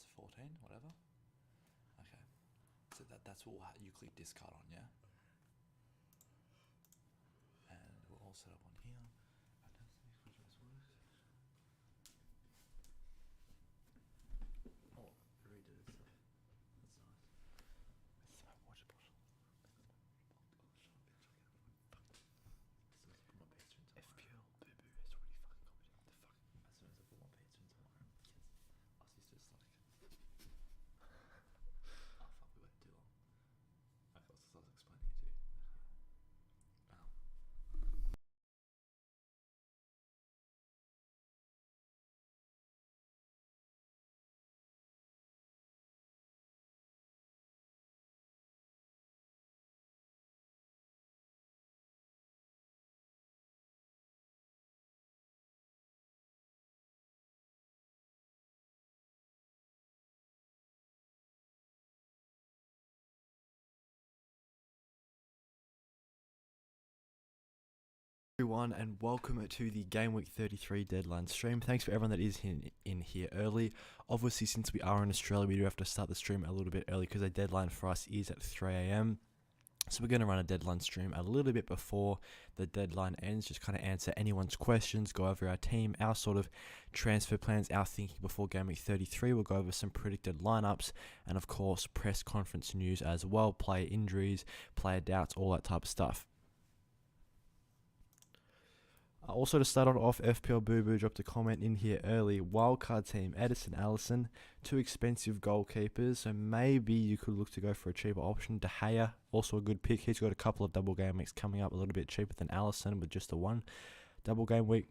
guess 14, whatever. Okay, so that's all you click discard on, yeah. And we're all set up on here. Oh, redid it stuff. That's nice. It's my water bottle. FPL, boo-boo, it's already fucking commented. The fuck? As soon as I put my pizza into my room, kids, I was just like, oh fuck, we went too long. Okay, so I was explaining it to you. Everyone, and welcome to the Gameweek 33 deadline stream. Thanks for everyone that is in here early. Obviously, since we are in Australia, we do have to start the stream a little bit early because the deadline for us is at 3 a.m. So we're going to run a deadline stream a little bit before the deadline ends, just kind of answer anyone's questions, go over our team, our sort of transfer plans, our thinking before Gameweek 33. We'll go over some predicted lineups and, of course, press conference news as well, player injuries, player doubts, all that type of stuff. Also, to start off, FPL Boo Boo dropped a comment in here early. Wildcard team, Edison, Allison, two expensive goalkeepers, so maybe you could look to go for a cheaper option. De Gea, also a good pick. He's got a couple of double game weeks coming up, a little bit cheaper than Allison with just the one double game week.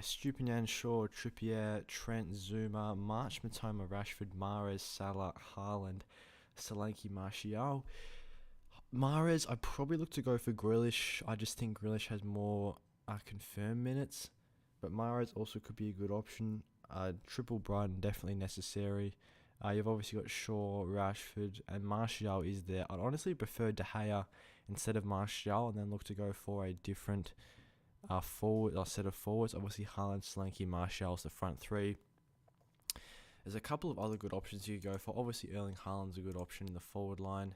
Stupinian, Shaw, Trippier, Trent, Zuma, March, Matoma, Rashford, Mahrez, Salah, Haaland, Solanke, Martial. Mahrez, I'd probably look to go for Grealish. I just think Grealish has more confirmed minutes, but Mahrez also could be a good option. Triple Brighton, definitely necessary. You've obviously got Shaw, Rashford, and Martial is there. I'd honestly prefer De Gea instead of Martial, and then look to go for a different set of forwards. Obviously, Haaland, Solanke, Martial's the front three. There's a couple of other good options you could go for. Obviously, Erling Haaland's a good option in the forward line.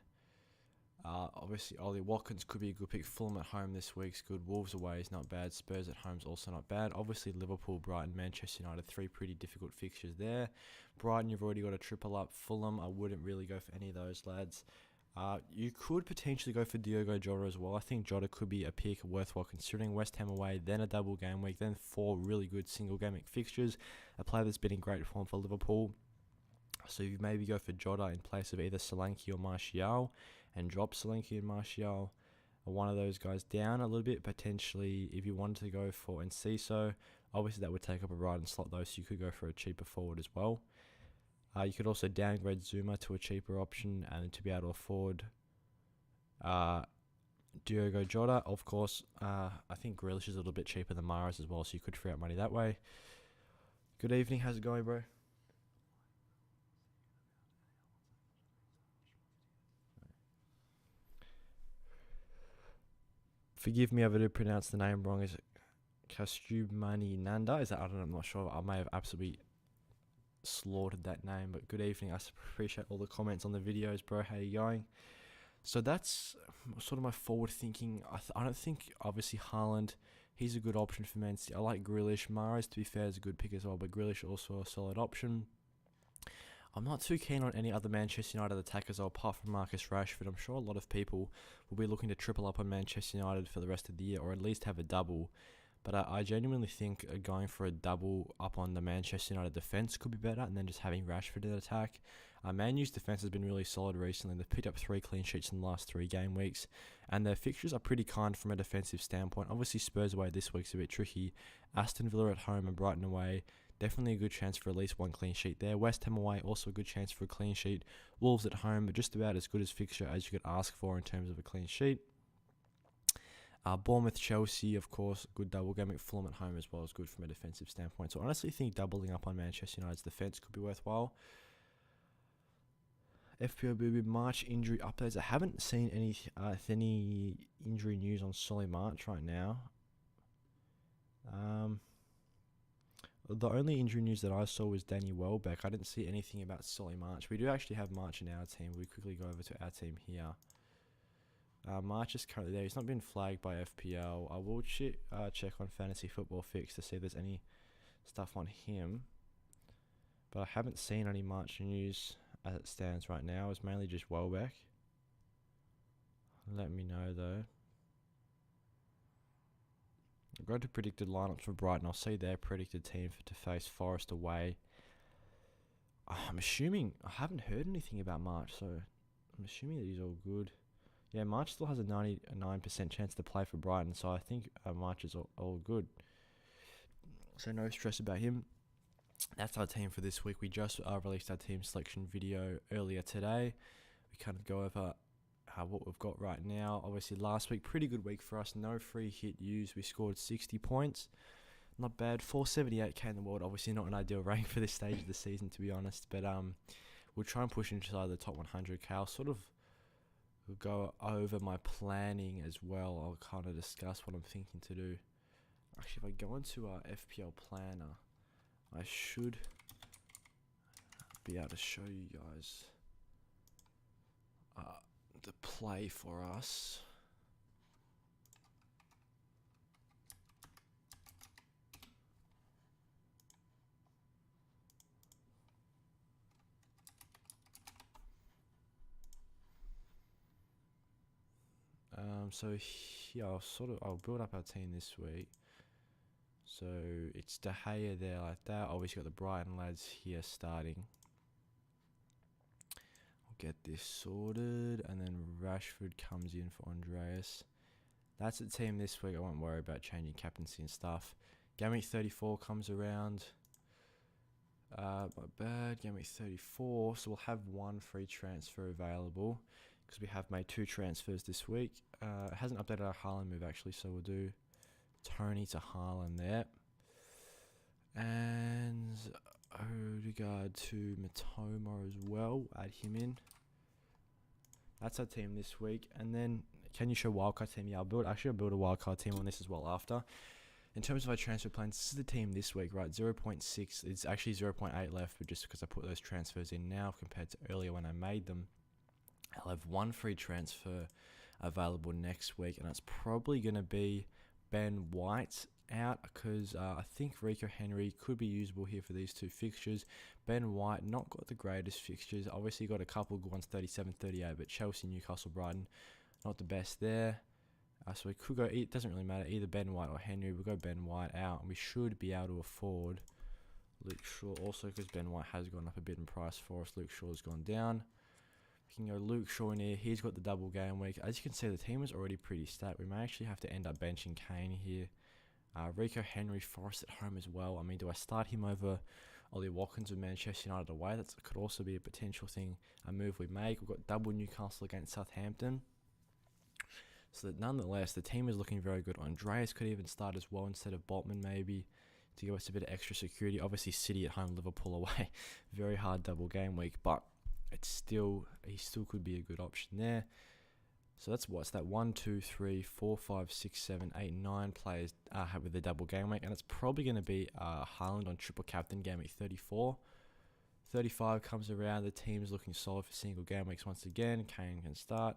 Obviously, Ollie Watkins could be a good pick. Fulham at home this week's good. Wolves away is not bad. Spurs at home's also not bad. Obviously, Liverpool, Brighton, Manchester United, three pretty difficult fixtures there. Brighton, you've already got a triple up. Fulham, I wouldn't really go for any of those lads. You could potentially go for Diogo Jota as well. I think Jota could be a pick worthwhile considering. West Ham away, then a double game week, then 4 really good single game week fixtures. A player that's been in great form for Liverpool. So you maybe go for Jota in place of either Solanke or Martial and drop Solanke and Martial, or one of those guys down a little bit. Potentially, if you wanted to go for Enciso, obviously that would take up a right and slot though, so you could go for a cheaper forward as well. You could also downgrade Zuma to a cheaper option and to be able to afford Diogo Jota. Of course, I think Grealish is a little bit cheaper than Mahrez as well, so you could free up money that way. Good evening, how's it going, bro? Forgive me if I do pronounce the name wrong. Is it Kastumani Nanda? Is that? I don't know, I'm not sure. I may have absolutely slaughtered that name, but good evening. I appreciate all the comments on the videos, bro. How you going? So that's sort of my forward thinking. I don't think, obviously, Haaland, he's a good option for Man City. I like Grealish. Mahrez, to be fair, is a good pick as well, but Grealish also a solid option. I'm not too keen on any other Manchester United attackers apart from Marcus Rashford. I'm sure a lot of people will be looking to triple up on Manchester United for the rest of the year, or at least have a double. But I genuinely think going for a double up on the Manchester United defence could be better, and then just having Rashford in attack. Man U's defence has been really solid recently. They've picked up 3 clean sheets in the last 3 game weeks, and their fixtures are pretty kind from a defensive standpoint. Obviously, Spurs away this week's a bit tricky. Aston Villa at home and Brighton away, definitely a good chance for at least 1 clean sheet there. West Ham away, also a good chance for a clean sheet. Wolves at home, but just about as good as fixture as you could ask for in terms of a clean sheet. Bournemouth, Chelsea, of course, good double game week. Fulham at home as well is good from a defensive standpoint. So I honestly think doubling up on Manchester United's defence could be worthwhile. FPL March injury updates. I haven't seen any injury news on Solly March right now. The only injury news that I saw was Danny Welbeck. I didn't see anything about Solly March. We do actually have March in our team. We quickly go over to our team here. March is currently there. He's not been flagged by FPL. I will check on Fantasy Football Fix to see if there's any stuff on him. But I haven't seen any March news as it stands right now. It's mainly just Welbeck. Let me know though. I'll go to predicted lineups for Brighton. I'll see their predicted team to face Forest away. I'm assuming, I haven't heard anything about March, so I'm assuming that he's all good. Yeah, March still has a 99% chance to play for Brighton, so I think March is all good. So no stress about him. That's our team for this week. We just released our team selection video earlier today. We kind of go over what we've got right now. Obviously last week, pretty good week for us. No free hit used. We scored 60 points. Not bad. 478k in the world. Obviously not an ideal rank for this stage of the season, to be honest. But we'll try and push inside the top 100k. I'll sort of go over my planning as well. I'll kind of discuss what I'm thinking to do. Actually, if I go into our FPL planner, I should be able to show you guys the play for us. So here I'll build up our team this week. So it's De Gea there like that. Obviously got the Brighton lads here starting. I'll get this sorted, and then Rashford comes in for Andreas. That's the team this week. I won't worry about changing captaincy and stuff. Gameweek 34 comes around. My bad. Gameweek 34. So we'll have one free transfer available because we have made 2 transfers this week. It hasn't updated our Haaland move actually, so we'll do Tony to Haaland there. And Odegaard to Matoma as well. Add him in. That's our team this week. And then, can you show wildcard team? Yeah, I'll build a wildcard team on this as well after. In terms of our transfer plans, this is the team this week, right? 0.6. It's actually 0.8 left, but just because I put those transfers in now compared to earlier when I made them, I'll have one free transfer available next week, and it's probably going to be Ben White out because I think Rico Henry could be usable here for these 2 fixtures. Ben White not got the greatest fixtures. Obviously got a couple good ones, 37, 38, but Chelsea, Newcastle, Brighton, not the best there. So we could go, it doesn't really matter, either Ben White or Henry. We'll go Ben White out, and we should be able to afford Luke Shaw also because Ben White has gone up a bit in price for us. Luke Shaw's gone down. We can go Luke Shaw in here. He's got the double game week. As you can see, the team is already pretty stacked. We may actually have to end up benching Kane here. Rico Henry, Forest at home as well. I mean, do I start him over Ollie Watkins with Manchester United away? That could also be a potential thing, a move we make. We've got double Newcastle against Southampton. So that nonetheless, the team is looking very good. Andreas could even start as well instead of Boltman maybe to give us a bit of extra security. Obviously, City at home, Liverpool away. Very hard double game week, but he still could be a good option there. So what's that? 1, 2, 3, 4, 5, 6, 7, 8, 9 players have with the double game week, and it's probably going to be Haaland on triple captain game week 34. 35 comes around. The team's looking solid for single game weeks once again. Kane can start.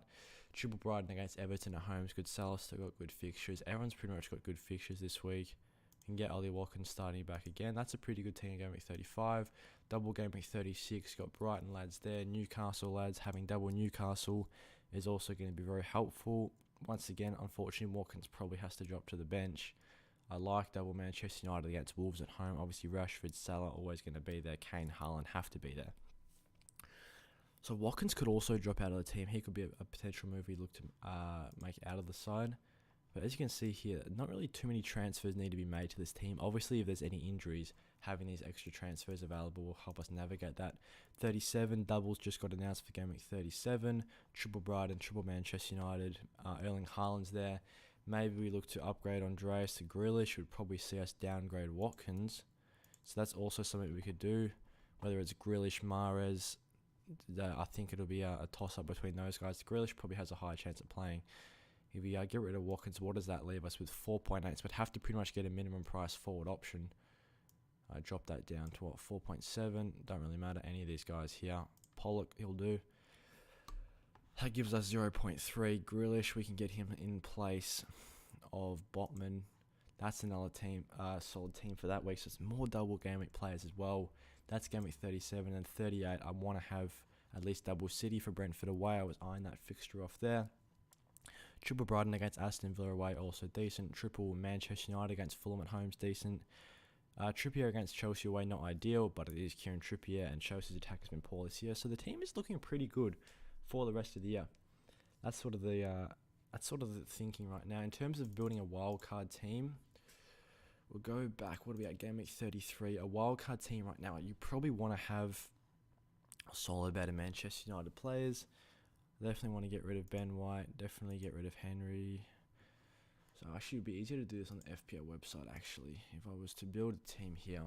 Triple Brighton against Everton at home is good. Salah still got good fixtures. Everyone's pretty much got good fixtures this week. You can get Ollie Watkins starting back again. That's a pretty good team game week 35. Double game week 36. Got Brighton lads there. Newcastle lads having double Newcastle is also going to be very helpful. Once again, unfortunately, Watkins probably has to drop to the bench. I like double Manchester United against Wolves at home. Obviously, Rashford, Salah always going to be there. Kane, Haaland have to be there. So Watkins could also drop out of the team. He could be a potential move we look to make out of the side. But as you can see here, not really too many transfers need to be made to this team. Obviously, if there's any injuries, having these extra transfers available will help us navigate that. 37 doubles just got announced for game week 37. Triple Brighton, triple Manchester United. Erling Haaland's there. Maybe we look to upgrade Andreas to Grealish. Would probably see us downgrade Watkins. So that's also something we could do. Whether it's Grealish, Mahrez, I think it'll be a toss-up between those guys. Grealish probably has a higher chance of playing. If we get rid of Watkins, what does that leave us with? 4.8. So we'd have to pretty much get a minimum price forward option. I drop that down to what, 4.7. Don't really matter any of these guys here. Pollock, he'll do. That gives us 0.3. Grealish, we can get him in place of Botman. That's another team, solid team for that week. So it's more double game week players as well. That's game week 37 and 38. I want to have at least double City for Brentford away. I was eyeing that fixture off there. Triple Brighton against Aston Villa away, also decent. Triple Manchester United against Fulham at home's decent. Trippier against Chelsea away, not ideal, but it is Kieran Trippier, and Chelsea's attack has been poor this year. So the team is looking pretty good for the rest of the year. That's sort of the thinking right now. In terms of building a wildcard team, we'll go back. What are we at? Game week 33. A wildcard team right now, you probably want to have a solid bet of Manchester United players. Definitely want to get rid of Ben White. Definitely get rid of Henry. So actually it would be easier to do this on the FPL website actually. If I was to build a team here.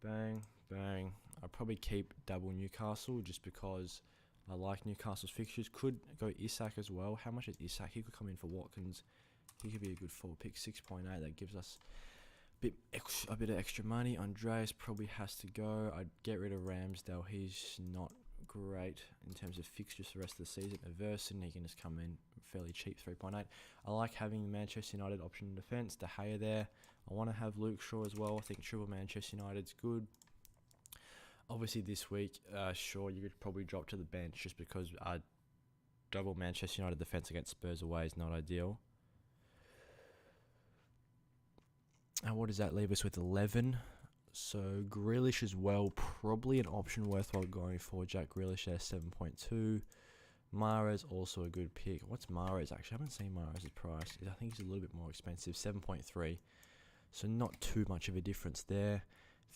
Bang, bang. I'd probably keep double Newcastle just because I like Newcastle's fixtures. Could go Isak as well. How much is Isak? He could come in for Watkins. He could be a good forward pick. 6.8. That gives us a bit of extra money. Andreas probably has to go. I'd get rid of Ramsdale. He's not great in terms of fixtures for the rest of the season. Everson, he can just come in fairly cheap, 3.8. I like having the Manchester United option in defence. De Gea there. I want to have Luke Shaw as well. I think triple Manchester United's good. Obviously this week, sure, you could probably drop to the bench just because double Manchester United defence against Spurs away is not ideal. And what does that leave us with? 11. So Grealish as well, probably an option worthwhile going for. Jack Grealish there, 7.2. Mahrez also a good pick. What's Mahrez actually? I haven't seen Mahrez's price. I think he's a little bit more expensive, 7.3. So not too much of a difference there.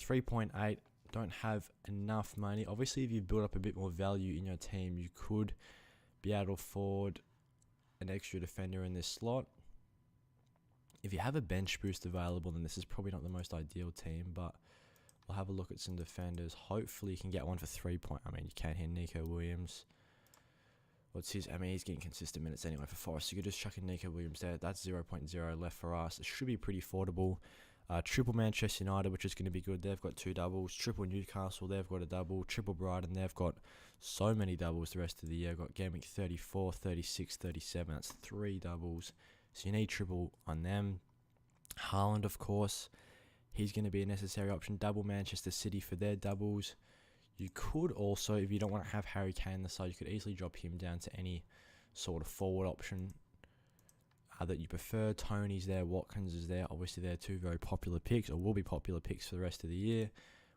3.8. Don't have enough money. Obviously, if you build up a bit more value in your team, you could be able to afford an extra defender in this slot. If you have a bench boost available, then this is probably not the most ideal team, but we'll have a look at some defenders. Hopefully you can get one for 3 point. I mean, you can here, Nico Williams. What's his? I mean, he's getting consistent minutes anyway for Forest. You could just chuck in Nico Williams there. That's 0.0 left for us. It should be pretty affordable. Triple Manchester United, which is going to be good. They've got 2 doubles. Triple Newcastle, they've got a double. Triple Brighton, they've got so many doubles the rest of the year. Got game week 34, 36, 37. That's 3 doubles. So you need triple on them. Haaland, of course, he's going to be a necessary option. Double Manchester City for their doubles. You could also, if you don't want to have Harry Kane on the side, you could easily drop him down to any sort of forward option that you prefer. Tony's there, Watkins is there. Obviously, they're 2 very popular picks, or will be popular picks for the rest of the year.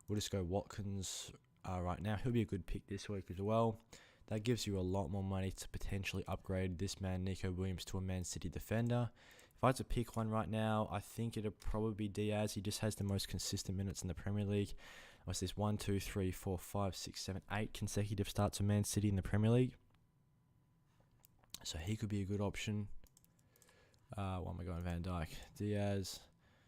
We'll just go Watkins right now. He'll be a good pick this week as well. That gives you a lot more money to potentially upgrade this man, Nico Williams, to a Man City defender. If I had to pick one right now, I think it'd probably be Diaz. He just has the most consistent minutes in the Premier League. What's this? 1, 2, 3, 4, 5, 6, 7, 8 consecutive starts for Man City in the Premier League. So he could be a good option. What am I going? Van Dijk, Diaz.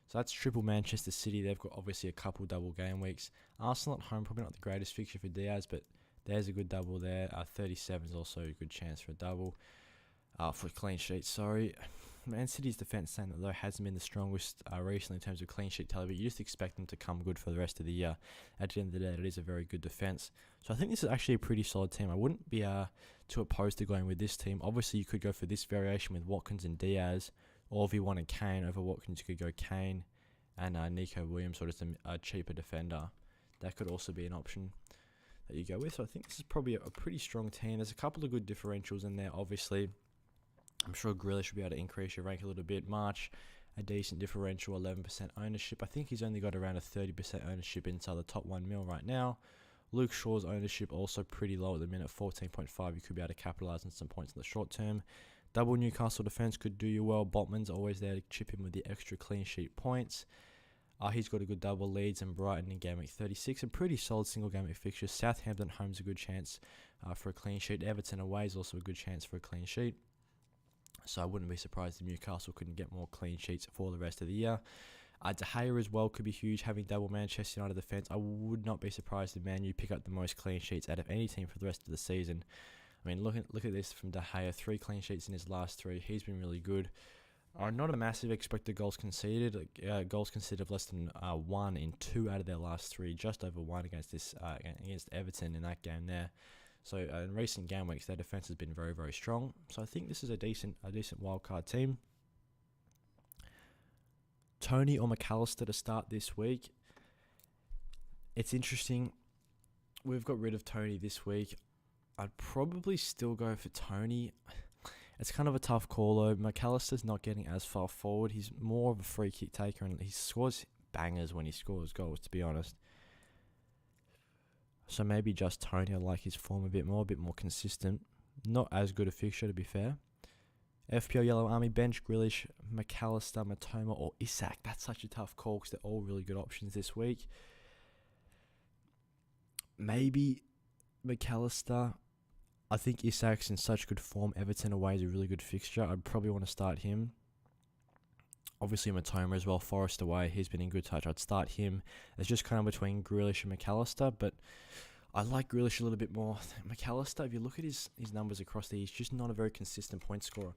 So that's triple Manchester City. They've got obviously a couple double game weeks. Arsenal at home, probably not the greatest fixture for Diaz, but there's a good double there. 37 is also a good chance for a double. For a clean sheet, sorry. Man City's defence, saying that though hasn't been the strongest recently in terms of clean sheet tally, but you just expect them to come good for the rest of the year. At the end of the day, it is a very good defence. So I think this is actually a pretty solid team. I wouldn't be too opposed to going with this team. Obviously, you could go for this variation with Watkins and Diaz, or if you wanted Kane over Watkins, you could go Kane and Nico Williams, or just a cheaper defender. That could also be an option that you go with. So I think this is probably a pretty strong team. There's a couple of good differentials in there, obviously. I'm sure Grealish will be able to increase your rank a little bit. March, a decent differential, 11% ownership. I think he's only got around a 30% ownership inside the top 1 mil right now. Luke Shaw's ownership also pretty low at the minute, 14.5. You could be able to capitalise on some points in the short term. Double Newcastle defence could do you well. Botman's always there to chip in with the extra clean sheet points. He's got a good double. Leeds and Brighton in game week 36. A pretty solid single game week fixture. Southampton home's a good chance for a clean sheet. Everton away is also a good chance for a clean sheet. So I wouldn't be surprised if Newcastle couldn't get more clean sheets for the rest of the year. De Gea as well could be huge, having double Manchester United defence. I would not be surprised if Man U pick up the most clean sheets out of any team for the rest of the season. I mean, look at this from De Gea, 3 clean sheets in his last 3. He's been really good. Not a massive expected goals conceded. Goals conceded of less than 1 in 2 out of their last 3, just over 1 against Everton in that game there. So in recent game weeks, their defence has been very, very strong. So I think this is a decent wildcard team. Tony or McAllister to start this week. It's interesting. We've got rid of Tony this week. I'd probably still go for Tony. It's kind of a tough call though. McAllister's not getting as far forward. He's more of a free kick taker and he scores bangers when he scores goals, to be honest. So maybe just Tony. I like his form a bit more consistent. Not as good a fixture, to be fair. FPL Yellow Army, bench Grealish, McAllister, Matoma, or Isak. That's such a tough call because they're all really good options this week. Maybe McAllister. I think Isak's in such good form. Everton away is a really good fixture. I'd probably want to start him. Obviously Matoma as well. Forest away, he's been in good touch. I'd start him. It's just kind of between Grealish and McAllister, but I like Grealish a little bit more. McAllister, if you look at his numbers across these, he's just not a very consistent point scorer.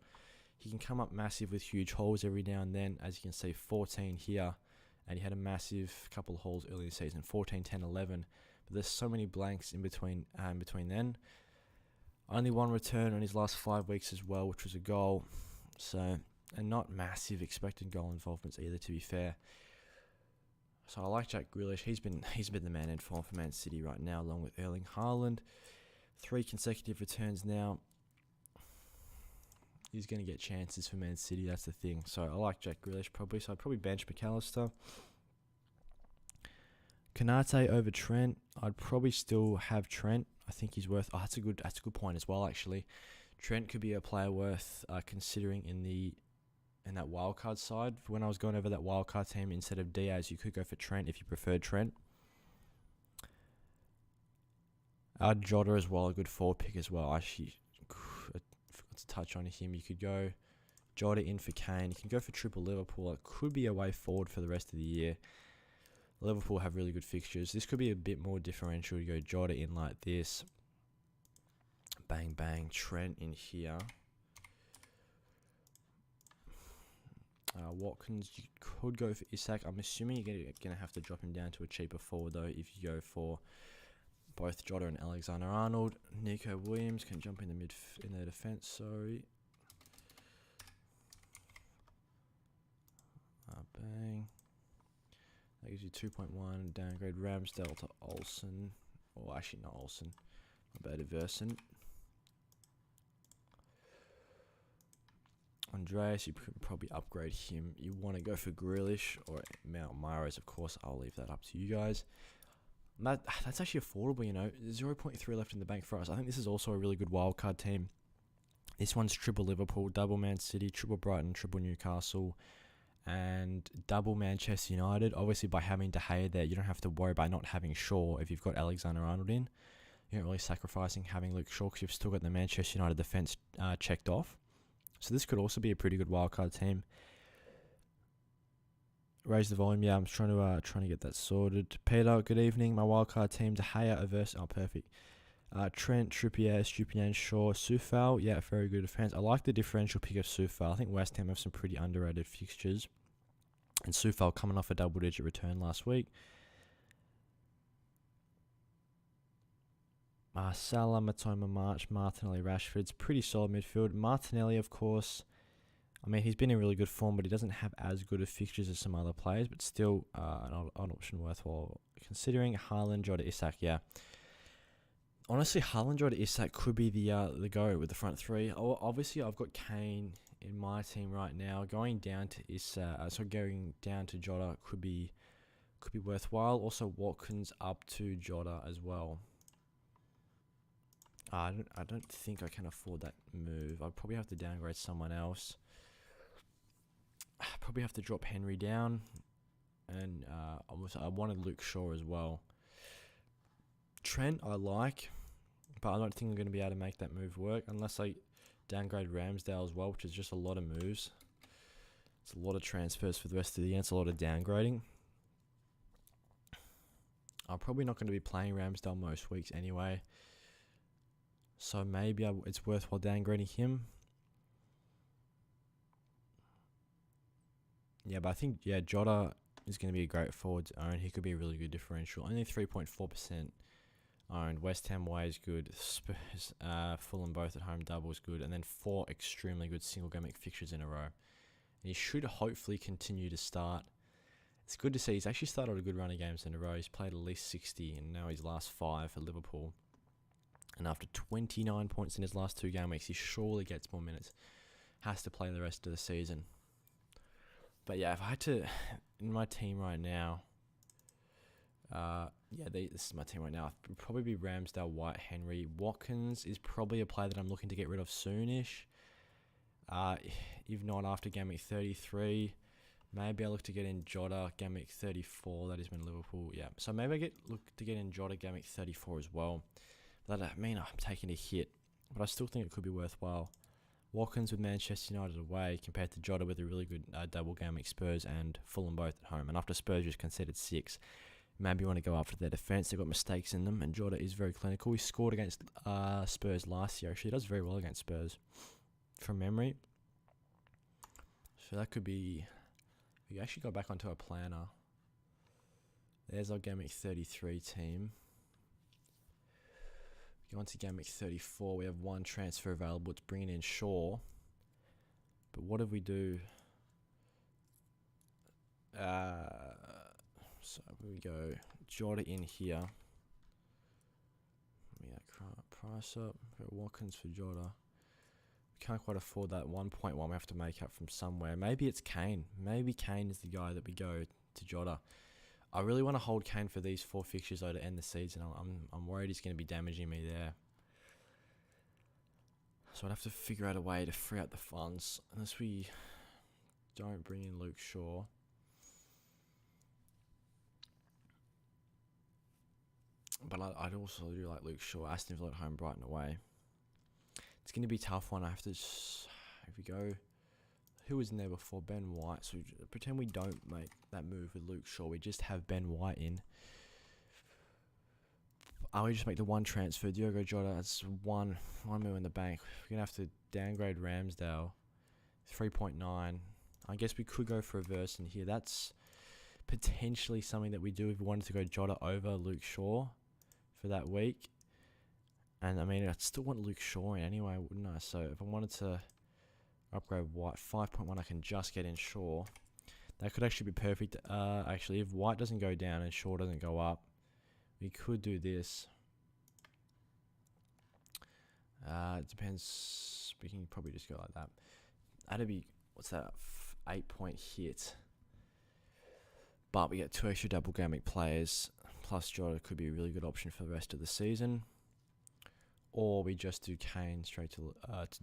He can come up massive with huge holes every now and then. As you can see, 14 here, and he had a massive couple of holes early in the season, 14, 10, 11. But there's so many blanks in between then. Only 1 return on his last 5 weeks as well, which was a goal. So, and not massive expected goal involvements either, to be fair. So I like Jack Grealish. He's been the man in form for Man City right now, along with Erling Haaland. 3 consecutive returns now. He's going to get chances for Man City. That's the thing. So I like Jack Grealish probably. So I'd probably bench McAllister. Konate over Trent. I'd probably still have Trent. I think he's worth. Oh, that's a good point as well. Actually, Trent could be a player worth considering in that wildcard side. When I was going over that wildcard team, instead of Diaz, you could go for Trent if you preferred Trent. Jota as well, a good forward pick as well. Actually, I forgot to touch on him. You could go Jota in for Kane. You can go for triple Liverpool. It could be a way forward for the rest of the year. Liverpool have really good fixtures. This could be a bit more differential to go Jota in like this. Bang, bang. Trent in here. Watkins, you could go for Isak. I'm assuming you're going to have to drop him down to a cheaper forward, though, if you go for both Jota and Alexander-Arnold. Nico Williams can jump in the defence, sorry. Bang. That gives you 2.1. Downgrade Ramsdale to Olsen. Or actually not Olsen. My bad, Everson. Andreas, you can probably upgrade him. You want to go for Grealish or Mount Mahrez, of course. I'll leave that up to you guys. That's actually affordable, you know. 0.3 left in the bank for us. I think this is also a really good wildcard team. This one's triple Liverpool, double Man City, triple Brighton, triple Newcastle, and double Manchester United. Obviously, by having De Gea there, you don't have to worry about not having Shaw if you've got Alexander-Arnold in. You're not really sacrificing having Luke Shaw because you've still got the Manchester United defence checked off. So this could also be a pretty good wildcard team. Raise the volume. Yeah, I'm trying to get that sorted. Peter, good evening. My wildcard team: De Gea, Averse. Oh, perfect. Trent, Trippier, Stupinian, Shaw, Soufal. Yeah, very good defense. I like the differential pick of Soufal. I think West Ham have some pretty underrated fixtures. And Soufal coming off a double-digit return last week. Salah, Matoma, March, Martinelli, Rashford's pretty solid midfield. Martinelli, of course, I mean, he's been in really good form, but he doesn't have as good of fixtures as some other players, but still an option worthwhile considering. Haaland, Jota, Isak, yeah. Honestly, Haaland, Jota, Isak could be the go with the front three. Obviously, I've got Kane in my team right now. Going down to going down to Jota could be worthwhile. Also, Watkins up to Jota as well. I don't think I can afford that move. I'd probably have to downgrade someone else. Probably have to drop Henry down, and I wanted Luke Shaw as well. Trent I like, but I don't think I'm going to be able to make that move work unless I downgrade Ramsdale as well, which is just a lot of moves. It's a lot of transfers for the rest of the year. It's a lot of downgrading. I'm probably not going to be playing Ramsdale most weeks anyway. So maybe it's worthwhile downgrading him. Yeah, but I think, Jota is going to be a great forward to own. He could be a really good differential. Only 3.4% owned. West Ham away is good. Spurs, Fulham both at home double is good. And then 4 extremely good single game fixtures in a row. And he should hopefully continue to start. It's good to see. He's actually started a good run of games in a row. He's played at least 60, and now his last 5 for Liverpool. And after 29 points in his last 2 game weeks, he surely gets more minutes. Has to play the rest of the season. But yeah, if I had to, in my team right now, this is my team right now. It'd probably be Ramsdale, White, Henry. Watkins is probably a player that I'm looking to get rid of soonish. If not after game week 33, maybe I look to get in Jota game week 34. That is when Liverpool, So maybe I look to get in Jota game week 34 as well. That I mean, I'm taking a hit, but I still think it could be worthwhile. Watkins with Manchester United away compared to Jota with a really good double game week Spurs and Fulham both at home. And after Spurs just conceded 6, maybe you want to go after their defence. They've got mistakes in them, and Jota is very clinical. He scored against Spurs last year. Actually, he does very well against Spurs from memory. So that could be... We actually go back onto our planner. There's our game week 33 team. Go on to game week 34. We have 1 transfer available. It's bringing in Shaw. But what if we do... So we go Jota in here. Price up. Go Watkins for Jota. We can't quite afford that 1.1. We have to make up from somewhere. Maybe it's Kane. Maybe Kane is the guy that we go to Jota. I really want to hold Kane for these 4 fixtures though to end the season. I'm worried he's going to be damaging me there. So I'd have to figure out a way to free up the funds. Unless we don't bring in Luke Shaw. But I'd also do like Luke Shaw. Aston Villa at home, Brighton away. It's going to be a tough one. I have to... If we go... Who was in there before? Ben White. So pretend we don't make that move with Luke Shaw. We just have Ben White in. We just make the 1 transfer. Diogo Jota, that's one move in the bank. We're going to have to downgrade Ramsdale. 3.9. I guess we could go for a verse in here. That's potentially something that we do if we wanted to go Jota over Luke Shaw for that week. And I mean, I'd still want Luke Shaw in anyway, wouldn't I? So if I wanted to... upgrade White 5.1, I can just get in Shaw. That could actually be perfect. Actually, if White doesn't go down and Shaw doesn't go up, we could do this. It depends. We can probably just go like that. That'd be, what's that? 8-point hit. But we get 2 extra double game week players. Plus Jota could be a really good option for the rest of the season. Or we just do Kane straight to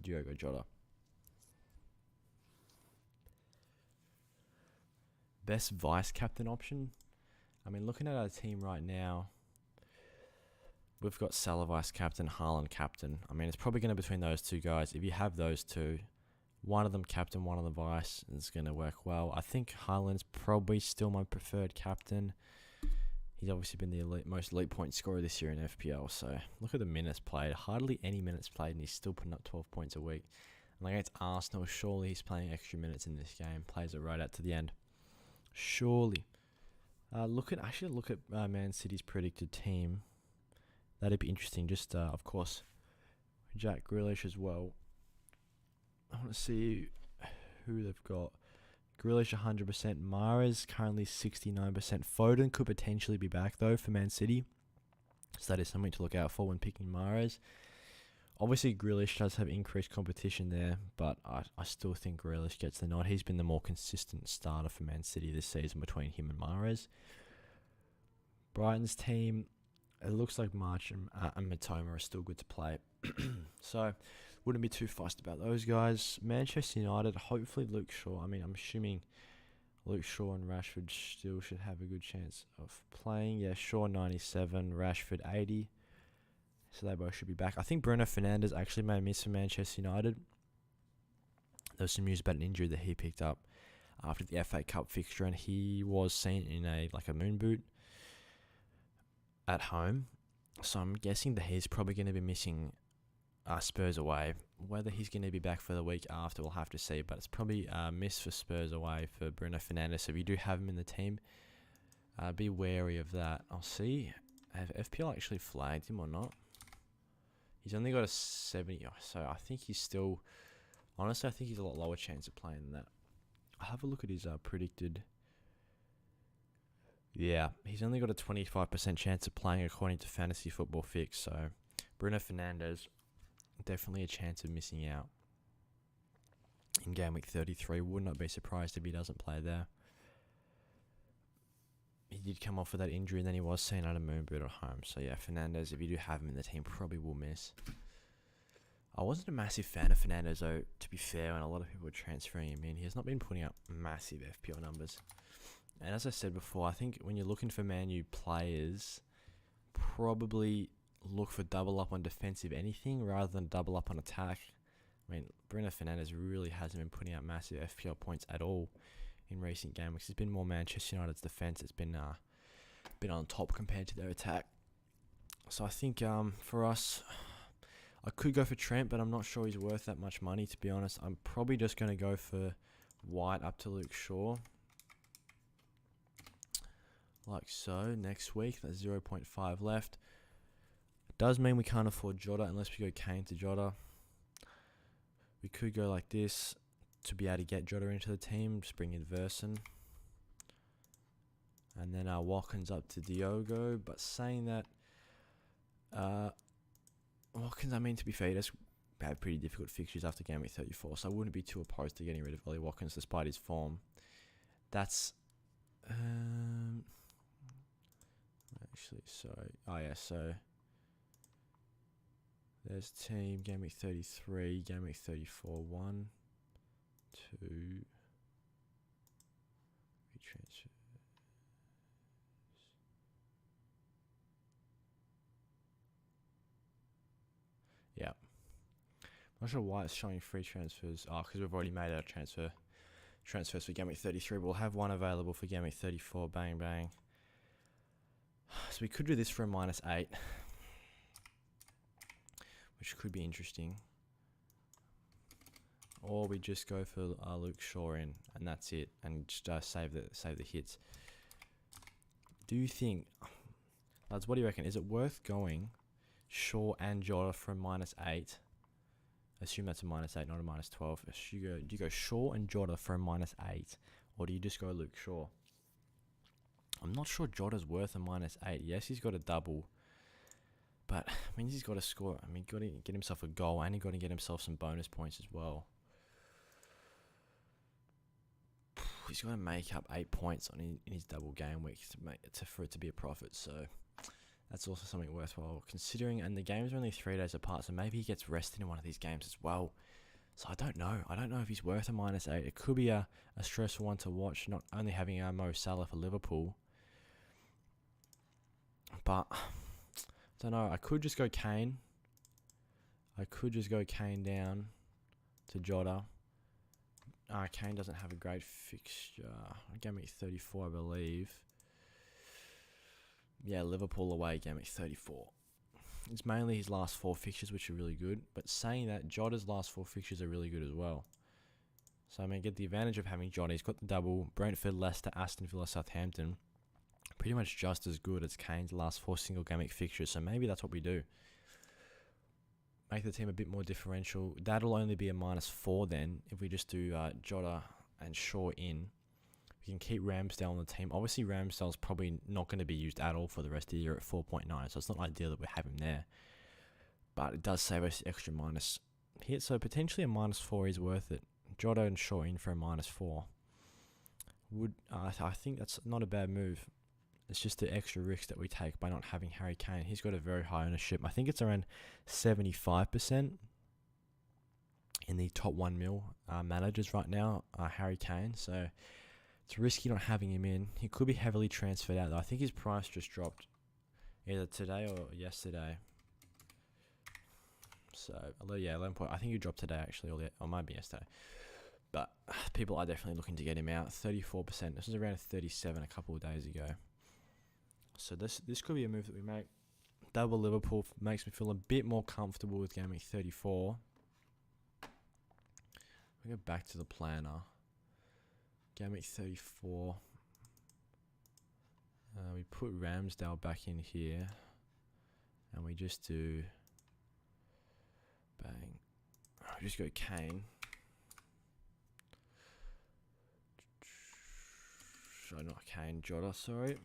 Diogo Jota. Best vice captain option. I mean, looking at our team right now, we've got Salah vice captain, Haaland captain. I mean, it's probably going to be between those 2 guys. If you have those 2, one of them captain, one of them vice, it's going to work well. I think Haaland's probably still my preferred captain. He's obviously been the most elite point scorer this year in FPL. So look at the minutes played. Hardly any minutes played, and he's still putting up 12 points a week. And against Arsenal, surely he's playing extra minutes in this game. Plays it right out to the end. Surely. Look at Man City's predicted team. That'd be interesting. Just, of course, Jack Grealish as well. I want to see who they've got. Grealish 100%. Mahrez currently 69%. Foden could potentially be back, though, for Man City. So that is something to look out for when picking Mahrez. Obviously, Grealish does have increased competition there, but I still think Grealish gets the nod. He's been the more consistent starter for Man City this season between him and Mahrez. Brighton's team, it looks like March and Matoma are still good to play. So, wouldn't be too fussed about those guys. Manchester United, hopefully Luke Shaw. I mean, I'm assuming Luke Shaw and Rashford still should have a good chance of playing. Yeah, Shaw 97, Rashford 80. So they both should be back. I think Bruno Fernandes actually may miss for Manchester United. There was some news about an injury that he picked up. after the FA Cup fixture, and he was seen in a moon boot at home. So I'm guessing that he's probably going to be missing Spurs away. Whether he's going to be back for the week after, we'll have to see. But it's probably a miss for Spurs away for Bruno Fernandes. So if you do have him in the team, be wary of that. I'll see. Have FPL actually flagged him or not? He's only got a 70, so I think he's still... Honestly, I think he's a lot lower chance of playing than that. I'll have a look at his predicted... Yeah, he's only got a 25% chance of playing according to Fantasy Football Fix, so Bruno Fernandes, definitely a chance of missing out in Gameweek 33. Would not be surprised if he doesn't play there. He did come off with that injury, and then he was seen at a moon boot at home. So yeah, Fernandes, if you do have him in the team, probably will miss. I wasn't a massive fan of Fernandes, though, to be fair, and a lot of people were transferring him in. He has not been putting up massive FPL numbers. And as I said before, I think when you're looking for Man U players, probably look for double up on defensive anything rather than double up on attack. I mean, Bruno Fernandes really hasn't been putting out massive FPL points at all in recent games. It's been more Manchester United's defence. It's been on top compared to their attack. So I think for us, I could go for Trent, but I'm not sure he's worth that much money, to be honest. I'm probably just going to go for White up to Luke Shaw. Like so, next week. That's 0.5 left. It does mean we can't afford Jota unless we go Kane to Jota. We could go like this to be able to get Jota into the team. Just bring in Verson. And then Watkins up to Diogo. But saying that, Watkins, I mean, to be fair, he does have pretty difficult fixtures after game week 34. So I wouldn't be too opposed to getting rid of Ollie Watkins despite his form. That's... actually, so there's team, game week 33, game week 34, 1, 2, retransfers. Yeah. I'm not sure why it's showing free transfers. Oh, because we've already made our transfers for game week 33. We'll have one available for game week 34, bang, bang. So we could do this for a -8, which could be interesting. Or we just go for Luke Shaw in, and that's it, and just save the hits. Do you think, lads? What do you reckon? Is it worth going Shaw and Jota for a -8? Assume that's a -8, not a -12. Do you go Shaw and Jota for a -8, or do you just go Luke Shaw? I'm not sure Jota's worth a -8. Yes, he's got a double. But, I mean, he's got to score. I mean, got to get himself a goal, and he's got to get himself some bonus points as well. He's got to make up 8 points in his double game week for it to be a profit. So, that's also something worthwhile considering. And the games are only 3 days apart, so maybe he gets rested in one of these games as well. So I don't know. I don't know if he's worth a -8. It could be a stressful one to watch, not only having Mo Salah for Liverpool. But, I don't know. I could just go Kane. I could just go Kane down to Jota. Kane doesn't have a great fixture. Game week 34, I believe. Yeah, Liverpool away, game week 34. It's mainly his last 4 fixtures, which are really good. But saying that, Jota's last 4 fixtures are really good as well. So, I mean, get the advantage of having Jota. He's got the double. Brentford, Leicester, Aston Villa, Southampton. Pretty much just as good as Kane's last 4 single game week fixtures. So, maybe that's what we do. Make the team a bit more differential. That'll only be a -4 then, if we just do Jota and Shaw in. We can keep Ramsdale on the team. Obviously, Ramsdale's probably not going to be used at all for the rest of the year at 4.9, so it's not ideal that we have him there. But it does save us the extra minus hit, so potentially a -4 is worth it. Jota and Shaw in for a -4. I think that's not a bad move. It's just the extra risk that we take by not having Harry Kane. He's got a very high ownership. I think it's around 75% in the top 1 mil managers right now, Harry Kane. So it's risky not having him in. He could be heavily transferred out, though. I think his price just dropped either today or yesterday. So, yeah, 11 point. I think he dropped today, actually, or maybe yesterday. But people are definitely looking to get him out. 34%. This was around 37 a couple of days ago. So this could be a move that we make. Double Liverpool makes me feel a bit more comfortable with Gameweek 34. We go back to the planner. Gameweek 34. We put Ramsdale back in here. And we just do... Bang. We just go Kane. Not Kane, Jota, sorry.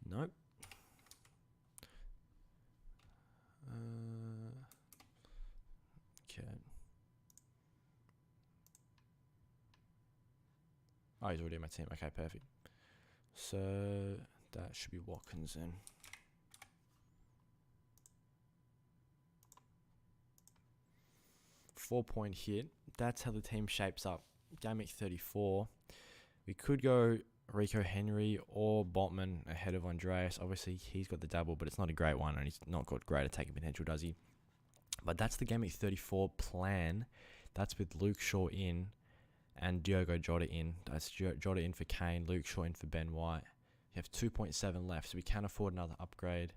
Nope. Okay. Oh, he's already in my team. Okay, perfect. So that should be Watkins then. Four-point hit. That's how the team shapes up. Gameweek 34. We could go Rico Henry or Botman ahead of Andreas. Obviously, he's got the double, but it's not a great one, and he's not got great attacking potential, does he? But that's the Gameweek 34 plan. That's with Luke Shaw in and Diogo Jota in. That's Jota in for Kane, Luke Shaw in for Ben White. You have 2.7 left, so we can afford another upgrade.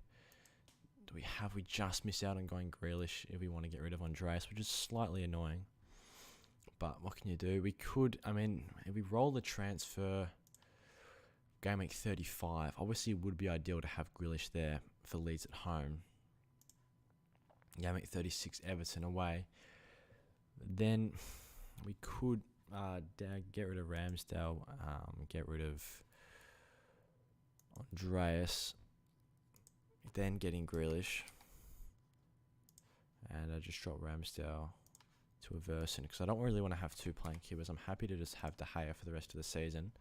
Do we have? We just miss out on going Grealish if we want to get rid of Andreas, which is slightly annoying. But what can you do? We could, I mean, if we roll the transfer Gameweek 35, obviously it would be ideal to have Grealish there for Leeds at home. Gameweek 36, Everton away. Then we could get rid of Ramsdale, get rid of Andreas, then getting Grealish, and I just drop Ramsdale to a Verson because I don't really want to have two playing keepers. I'm happy to just have De Gea for the rest of the season.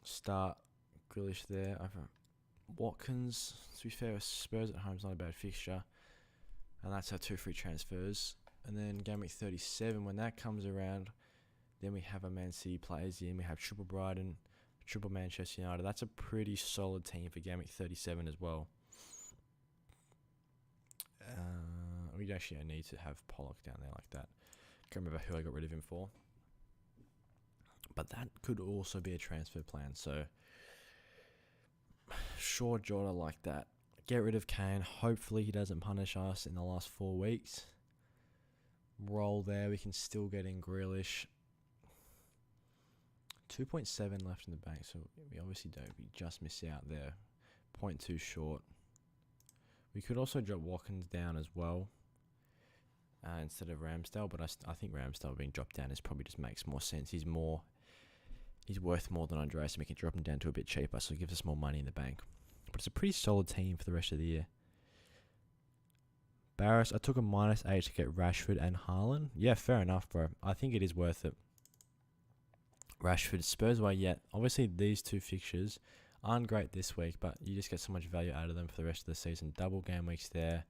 Start Grealish there over Watkins. To be fair, Spurs at home is not a bad fixture, and that's our 2 free transfers. And then Gameweek 37, when that comes around, then we have a Man City players in. We have triple Brighton, triple Manchester United. That's a pretty solid team for Gameweek 37 as well. We actually don't need to have Pollock down there like that. Can't remember who I got rid of him for. But that could also be a transfer plan. So, short Jota like that. Get rid of Kane. Hopefully he doesn't punish us in the last 4 weeks. Roll there. We can still get in Grealish. 2.7 left in the bank. So, we obviously don't. We just miss out there. 0.2 short. We could also drop Watkins down as well. Instead of Ramsdale, but I think Ramsdale being dropped down probably just makes more sense. He's worth more than Andreas, and we can drop him down to a bit cheaper, so it gives us more money in the bank. But it's a pretty solid team for the rest of the year. Barris, I took a -8 to get Rashford and Haaland. Yeah, fair enough, bro. I think it is worth it. Rashford, Spurs away yet. Obviously, these 2 fixtures aren't great this week, but you just get so much value out of them for the rest of the season. Double game weeks there.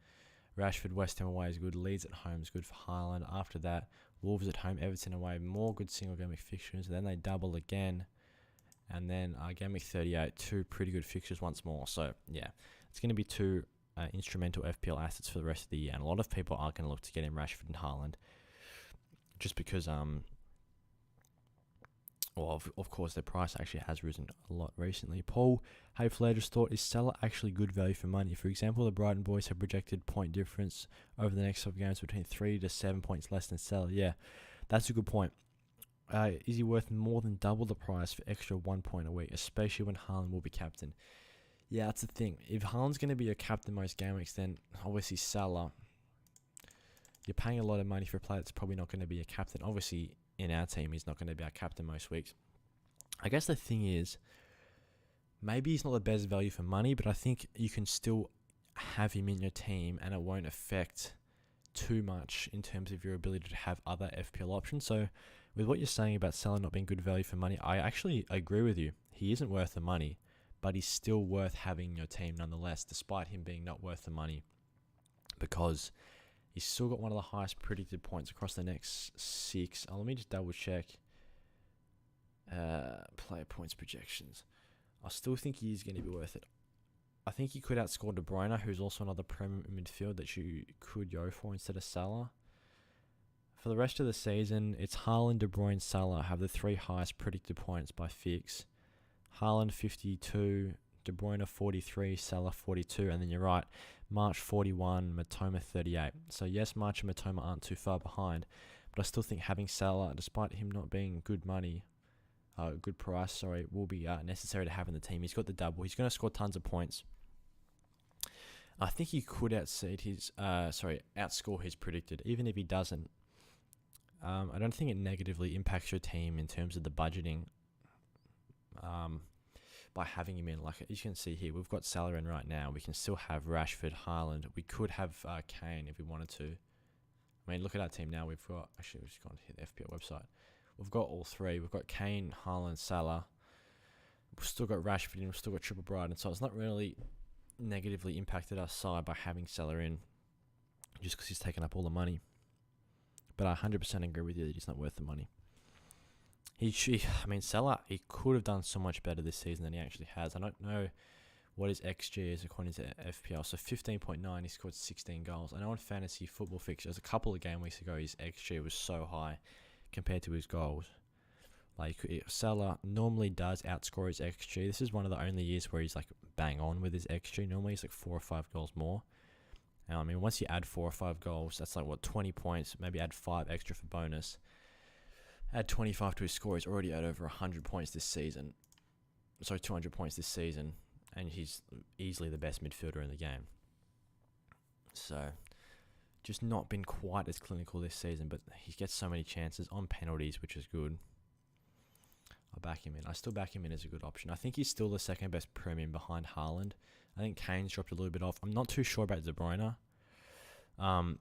Rashford, West Ham away is good. Leeds at home is good for Haaland. After that, Wolves at home, Everton away. More good single game week fixtures. Then they double again. And then game week 38, 2 pretty good fixtures once more. So, yeah, it's going to be 2 instrumental FPL assets for the rest of the year. And a lot of people are going to look to get in Rashford and Haaland. Just because, well, of course, their price actually has risen a lot recently. Paul, hey, Flair just thought, is Salah actually good value for money? For example, the Brighton boys have projected point difference over the next 5 games between 3 to 7 points less than Salah. Yeah, that's a good point. Is he worth more than double the price for extra 1 point a week, especially when Haaland will be captain? Yeah, that's the thing. If Haaland's going to be your captain most game weeks, then obviously Salah, you're paying a lot of money for a player that's probably not going to be a captain. Obviously, in our team, he's not going to be our captain most weeks. I guess the thing is, maybe he's not the best value for money, but I think you can still have him in your team and it won't affect too much in terms of your ability to have other FPL options. So with what you're saying about Salah not being good value for money, I actually agree with you. He isn't worth the money, but he's still worth having in your team nonetheless, despite him being not worth the money, because he's still got one of the highest predicted points across the next 6. Let me just double check. Player points projections. I still think he is going to be worth it. I think he could outscore De Bruyne, who's also another premium midfield that you could go for instead of Salah. For the rest of the season, it's Haaland, De Bruyne, Salah have the 3 highest predicted points by fix. Haaland 52, De Bruyne 43, Salah 42, and then you're right, March 41, Matoma 38. So yes, March and Matoma aren't too far behind, but I still think having Salah, despite him not being good money, good price, will be necessary to have in the team. He's got the double. He's going to score tons of points. I think he could outscore his predicted. Even if he doesn't, I don't think it negatively impacts your team in terms of the budgeting. By having him in, like you can see here, we've got Salah in right now. We can still have Rashford, Haaland. We could have Kane if we wanted to. I mean, look at our team now. We've just gone to the FPL website. We've got all 3. We've got Kane, Haaland, Salah. We've still got Rashford in. We've still got Triple Brighton. So it's not really negatively impacted our side by having Salah in, just because he's taken up all the money. But I 100% agree with you that he's not worth the money. Salah, he could have done so much better this season than he actually has. I don't know what his XG is according to FPL. So 15.9, he scored 16 goals. I know in fantasy football fixtures, a couple of game weeks ago, his XG was so high compared to his goals. Salah normally does outscore his XG. This is one of the only years where he's like bang on with his XG. Normally he's like 4 or 5 goals more. And once you add 4 or 5 goals, that's like 20 points. Maybe add 5 extra for bonus. Add 25 to his score. He's already at over 100 points this season. 200 points this season. And he's easily the best midfielder in the game. So, just not been quite as clinical this season, but he gets so many chances on penalties, which is good. I back him in. I still back him in as a good option. I think he's still the second best premium behind Haaland. I think Kane's dropped a little bit off. I'm not too sure about De Bruyne. And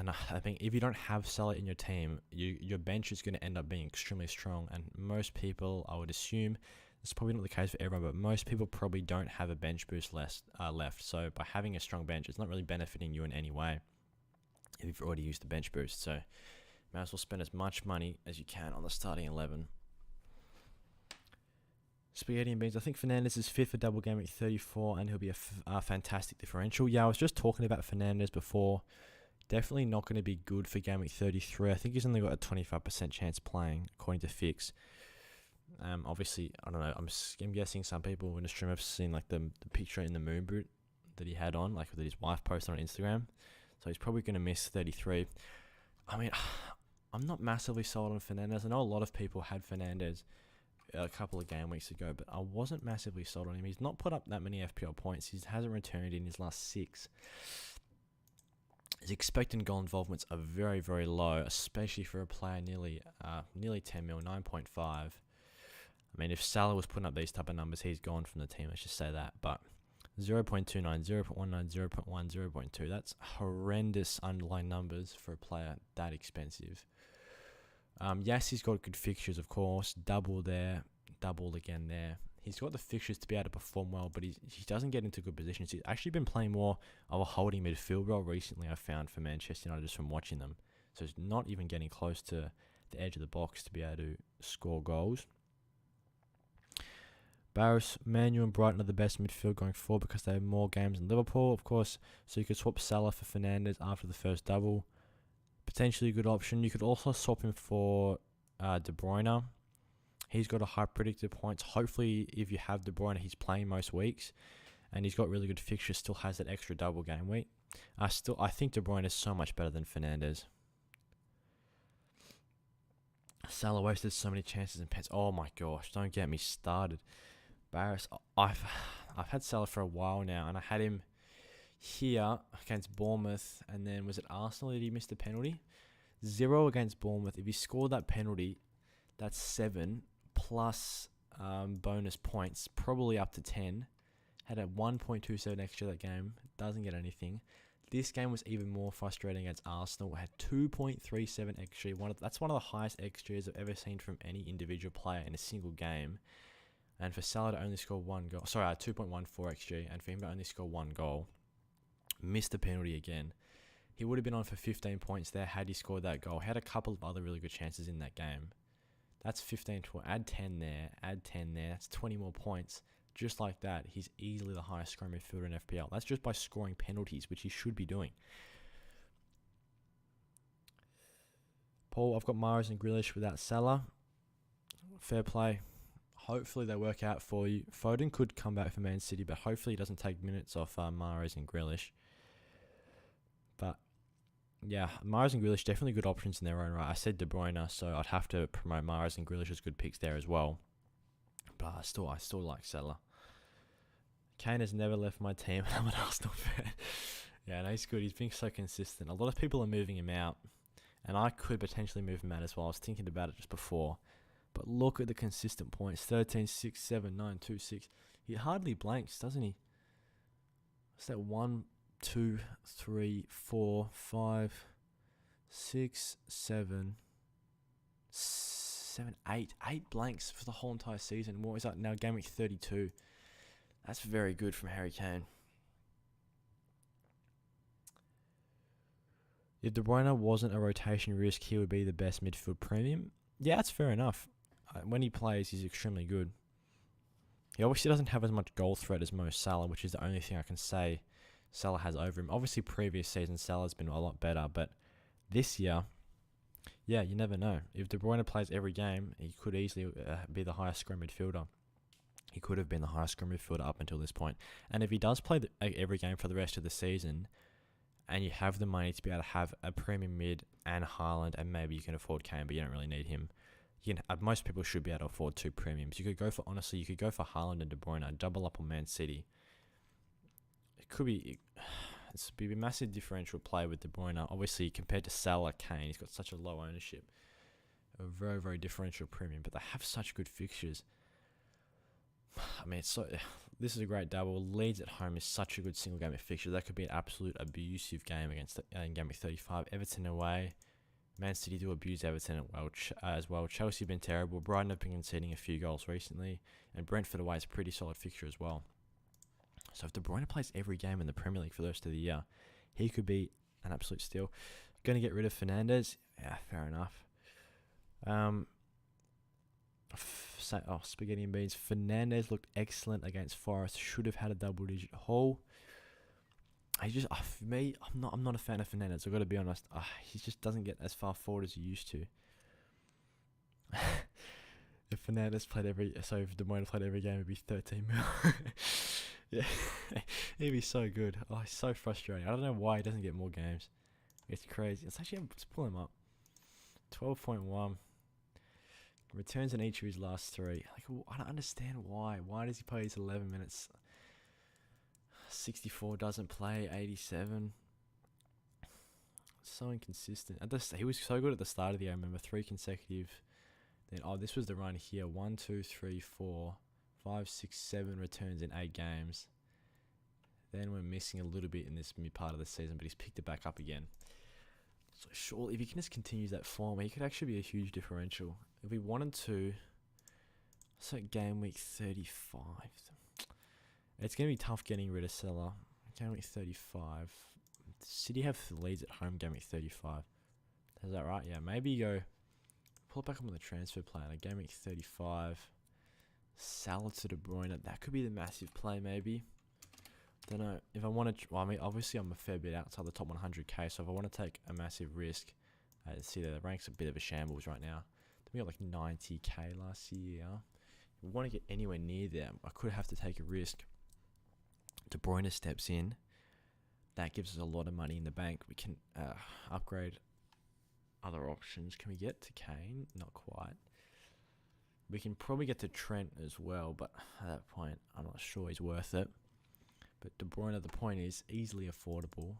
I think if you don't have Salah in your team, your bench is going to end up being extremely strong. And most people, I would assume, it's probably not the case for everyone, but most people probably don't have a bench boost left. So by having a strong bench, it's not really benefiting you in any way if you've already used the bench boost. So might as well spend as much money as you can on the starting 11. Spaghetti and Beans. I think Fernandes is fit for double game week 34, and he'll be a fantastic differential. Yeah, I was just talking about Fernandes before. Definitely not going to be good for game week 33. I think he's only got a 25% chance playing, according to Fix. Obviously, I don't know. I'm guessing some people in the stream have seen like the picture in the moon boot that he had on, like that his wife posted on Instagram. So he's probably going to miss 33. I mean, I'm not massively sold on Fernandes. I know a lot of people had Fernandes a couple of game weeks ago, but I wasn't massively sold on him. He's not put up that many FPL points. He hasn't returned in his last 6. His expected goal involvements are very, very low, especially for a player nearly 10 mil, 9.5. I mean, if Salah was putting up these type of numbers, he's gone from the team. Let's just say that. But 0.29, 0.19, 0.1, 0.2. That's horrendous underlying numbers for a player that expensive. Yes, he's got good fixtures, of course. Double there, double again there. He's got the fixtures to be able to perform well, but he doesn't get into good positions. He's actually been playing more of a holding midfield role recently, I found, for Manchester United just from watching them. So he's not even getting close to the edge of the box to be able to score goals. Barros, Manu and Brighton are the best midfield going forward because they have more games than Liverpool, of course. So you could swap Salah for Fernandes after the first double. Potentially a good option. You could also swap him for De Bruyne. He's got a high predicted points. Hopefully, if you have De Bruyne, he's playing most weeks. And he's got really good fixtures, still has that extra double game week. I think De Bruyne is so much better than Fernandes. Salah wasted so many chances in pens. Oh my gosh, don't get me started. Barros, I've had Salah for a while now, and I had him here against Bournemouth, and then was it Arsenal that he missed a penalty? 0 against Bournemouth. If he scored that penalty, that's 7 plus bonus points, probably up to 10. Had a 1.27 extra that game. Doesn't get anything. This game was even more frustrating against Arsenal. Had 2.37 XG. That's one of the highest XGs I've ever seen from any individual player in a single game. And for Salah to only score 1 goal, 2.14 XG, and for him to only score 1 goal, missed the penalty again. He would have been on for 15 points there had he scored that goal. He had a couple of other really good chances in that game. That's 15 to add 10 there, that's 20 more points. Just like that, he's easily the highest scoring midfielder in FPL. That's just by scoring penalties, which he should be doing. Paul, I've got Mahrez and Grealish without Salah. Fair play. Hopefully they work out for you. Foden could come back for Man City, but hopefully he doesn't take minutes off Mahrez and Grealish. But yeah, Mahrez and Grealish definitely good options in their own right. I said De Bruyne, so I'd have to promote Mahrez and Grealish as good picks there as well. But I still like Salah. Kane has never left my team, and I'm an Arsenal fan. Yeah, no, he's good. He's been so consistent. A lot of people are moving him out, and I could potentially move him out as well. I was thinking about it just before. But look at the consistent points. 13, 6, 7, 9, 2, 6. He hardly blanks, doesn't he? What's that? 1, 2, 3, 4, 5, 6, 7, 8. 8 blanks for the whole entire season. What is that now? Gameweek 32. That's very good from Harry Kane. If De Bruyne wasn't a rotation risk, he would be the best midfield premium. Yeah, that's fair enough. When he plays, he's extremely good. He obviously doesn't have as much goal threat as Mo Salah, which is the only thing I can say Salah has over him. Obviously, previous season, Salah's been a lot better, but this year, yeah, you never know. If De Bruyne plays every game, he could easily be the highest scoring midfielder. He could have been the highest scoring midfielder up until this point. And if he does play every game for the rest of the season, and you have the money to be able to have a premium mid and Haaland, and maybe you can afford Kane, but you don't really need him. Most people should be able to afford 2 premiums. You could go for Haaland and De Bruyne, double up on Man City. It's be a massive differential play with De Bruyne. Obviously, compared to Salah, Kane, he's got such a low ownership. A very, very differential premium, but they have such good fixtures. I mean, this is a great double. Leeds at home is such a good single game fixture. That could be an absolute abusive game against in Gameweek 35. Everton away. Man City do abuse Everton as well. Chelsea have been terrible. Brighton have been conceding a few goals recently. And Brentford away is a pretty solid fixture as well. So if De Bruyne plays every game in the Premier League for the rest of the year, he could be an absolute steal. Going to get rid of Fernandes? Yeah, fair enough. Spaghetti and beans. Fernandes looked excellent against Forest. Should have had a double-digit haul. For me, I'm not a fan of Fernandes. I've got to be honest. He just doesn't get as far forward as he used to. If De Bruyne played every game, it'd be 13 mil. Yeah, he'd be so good. He's so frustrating. I don't know why he doesn't get more games. It's crazy. Let's pull him up. 12.1. Returns in each of his last 3. I don't understand why. Why does he play his 11 minutes? 64 doesn't play. 87. So inconsistent. He was so good at the start of the year. I remember 3 consecutive. Then this was the run here. 1, 2, 3, 4, 5, 6, 7 returns in 8 games. Then we're missing a little bit in this mid part of the season, but he's picked it back up again. So surely, if he can just continue that form, he could actually be a huge differential. If we wanted to, so Gameweek 35. It's going to be tough getting rid of Salah. Gameweek 35. City have Leeds at home, Gameweek 35. Is that right? Yeah, maybe you go, pull it back up on the transfer plan. Gameweek 35. Salah to De Bruyne. That could be the massive play, maybe. Don't know. If I want to, obviously I'm a fair bit outside the top 100k, so if I want to take a massive risk, see the rank's a bit of a shambles right now. We got 90k last year. If we want to get anywhere near there, I could have to take a risk. De Bruyne steps in. That gives us a lot of money in the bank. We can upgrade other options. Can we get to Kane? Not quite. We can probably get to Trent as well, but at that point, I'm not sure he's worth it. But De Bruyne, the point is, easily affordable.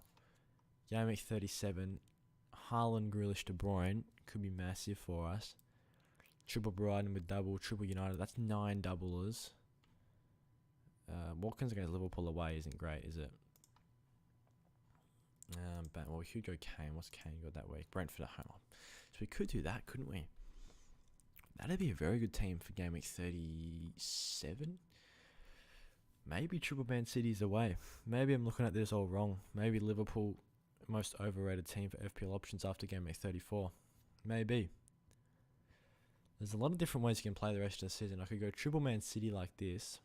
Gameweek 37, Haaland, Grealish, De Bruyne could be massive for us. Triple Brighton with double, triple United. That's 9 doublers. Watkins against Liverpool away isn't great, is it? We could go Kane. What's Kane got that week? Brentford at home. So we could do that, couldn't we? That'd be a very good team for Gameweek 37. Maybe Triple Man City's away. Maybe I'm looking at this all wrong. Maybe Liverpool, most overrated team for FPL options after Gameweek 34. Maybe. There's a lot of different ways you can play the rest of the season. I could go Triple Man City like this.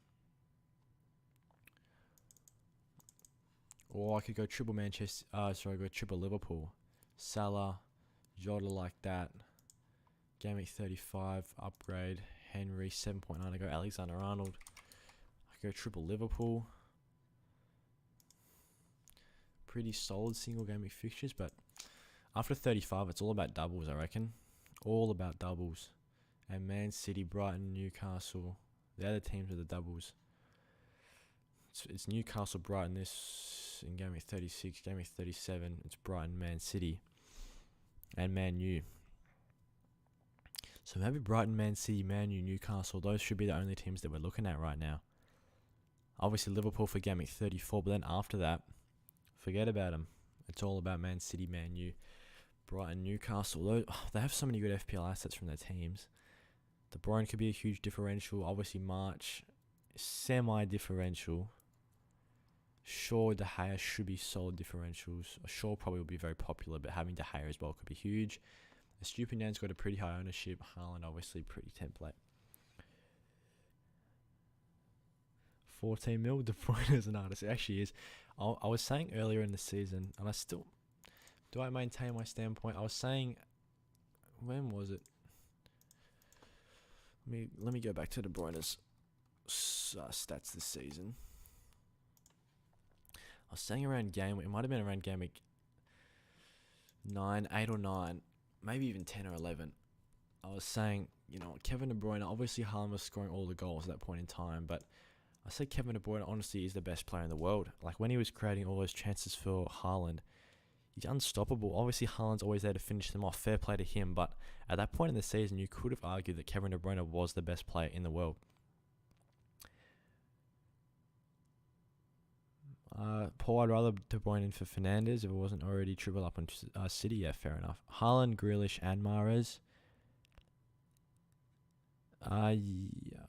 Or I could go Triple Triple Liverpool. Salah, Jota like that. Gameweek 35, upgrade. Henry, 7.9. I go Alexander-Arnold. I go triple Liverpool. Pretty solid single gameweek fixtures, but after 35, it's all about doubles, I reckon. All about doubles. And Man City, Brighton, Newcastle. The other teams are the doubles. It's Newcastle, Brighton this in game week 36. Game week 37, it's Brighton, Man City, and Man U. So maybe Brighton, Man City, Man U, Newcastle, those should be the only teams that we're looking at right now. Obviously Liverpool for game week 34, but then after that, forget about them. It's all about Man City, Man U, Brighton, Newcastle. They have so many good FPL assets from their teams. De Bruyne could be a huge differential. Obviously March, semi-differential. Shaw, De Gea should be solid differentials. Shaw probably will be very popular, but having De Gea as well could be huge. Estupiñán's got a pretty high ownership. Haaland obviously pretty template. 14 mil. De Bruyne as an artist. It actually is. I was saying earlier in the season, and I still... Do I maintain my standpoint? I was saying... When was it? Let me go back to De Bruyne's stats this season. I was saying around game... It might have been around game week 9, 8 or 9. Maybe even 10 or 11. I was saying, you know, Kevin De Bruyne... Obviously, Haaland was scoring all the goals at that point in time, but... I say Kevin De Bruyne honestly is the best player in the world. Like when he was creating all those chances for Haaland, he's unstoppable. Obviously Haaland's always there to finish them off. Fair play to him, but at that point in the season, you could have argued that Kevin De Bruyne was the best player in the world. Paul, I'd rather De Bruyne in for Fernandes if it wasn't already triple up on City. Yeah, fair enough. Haaland, Grealish, and Mahrez. Yeah.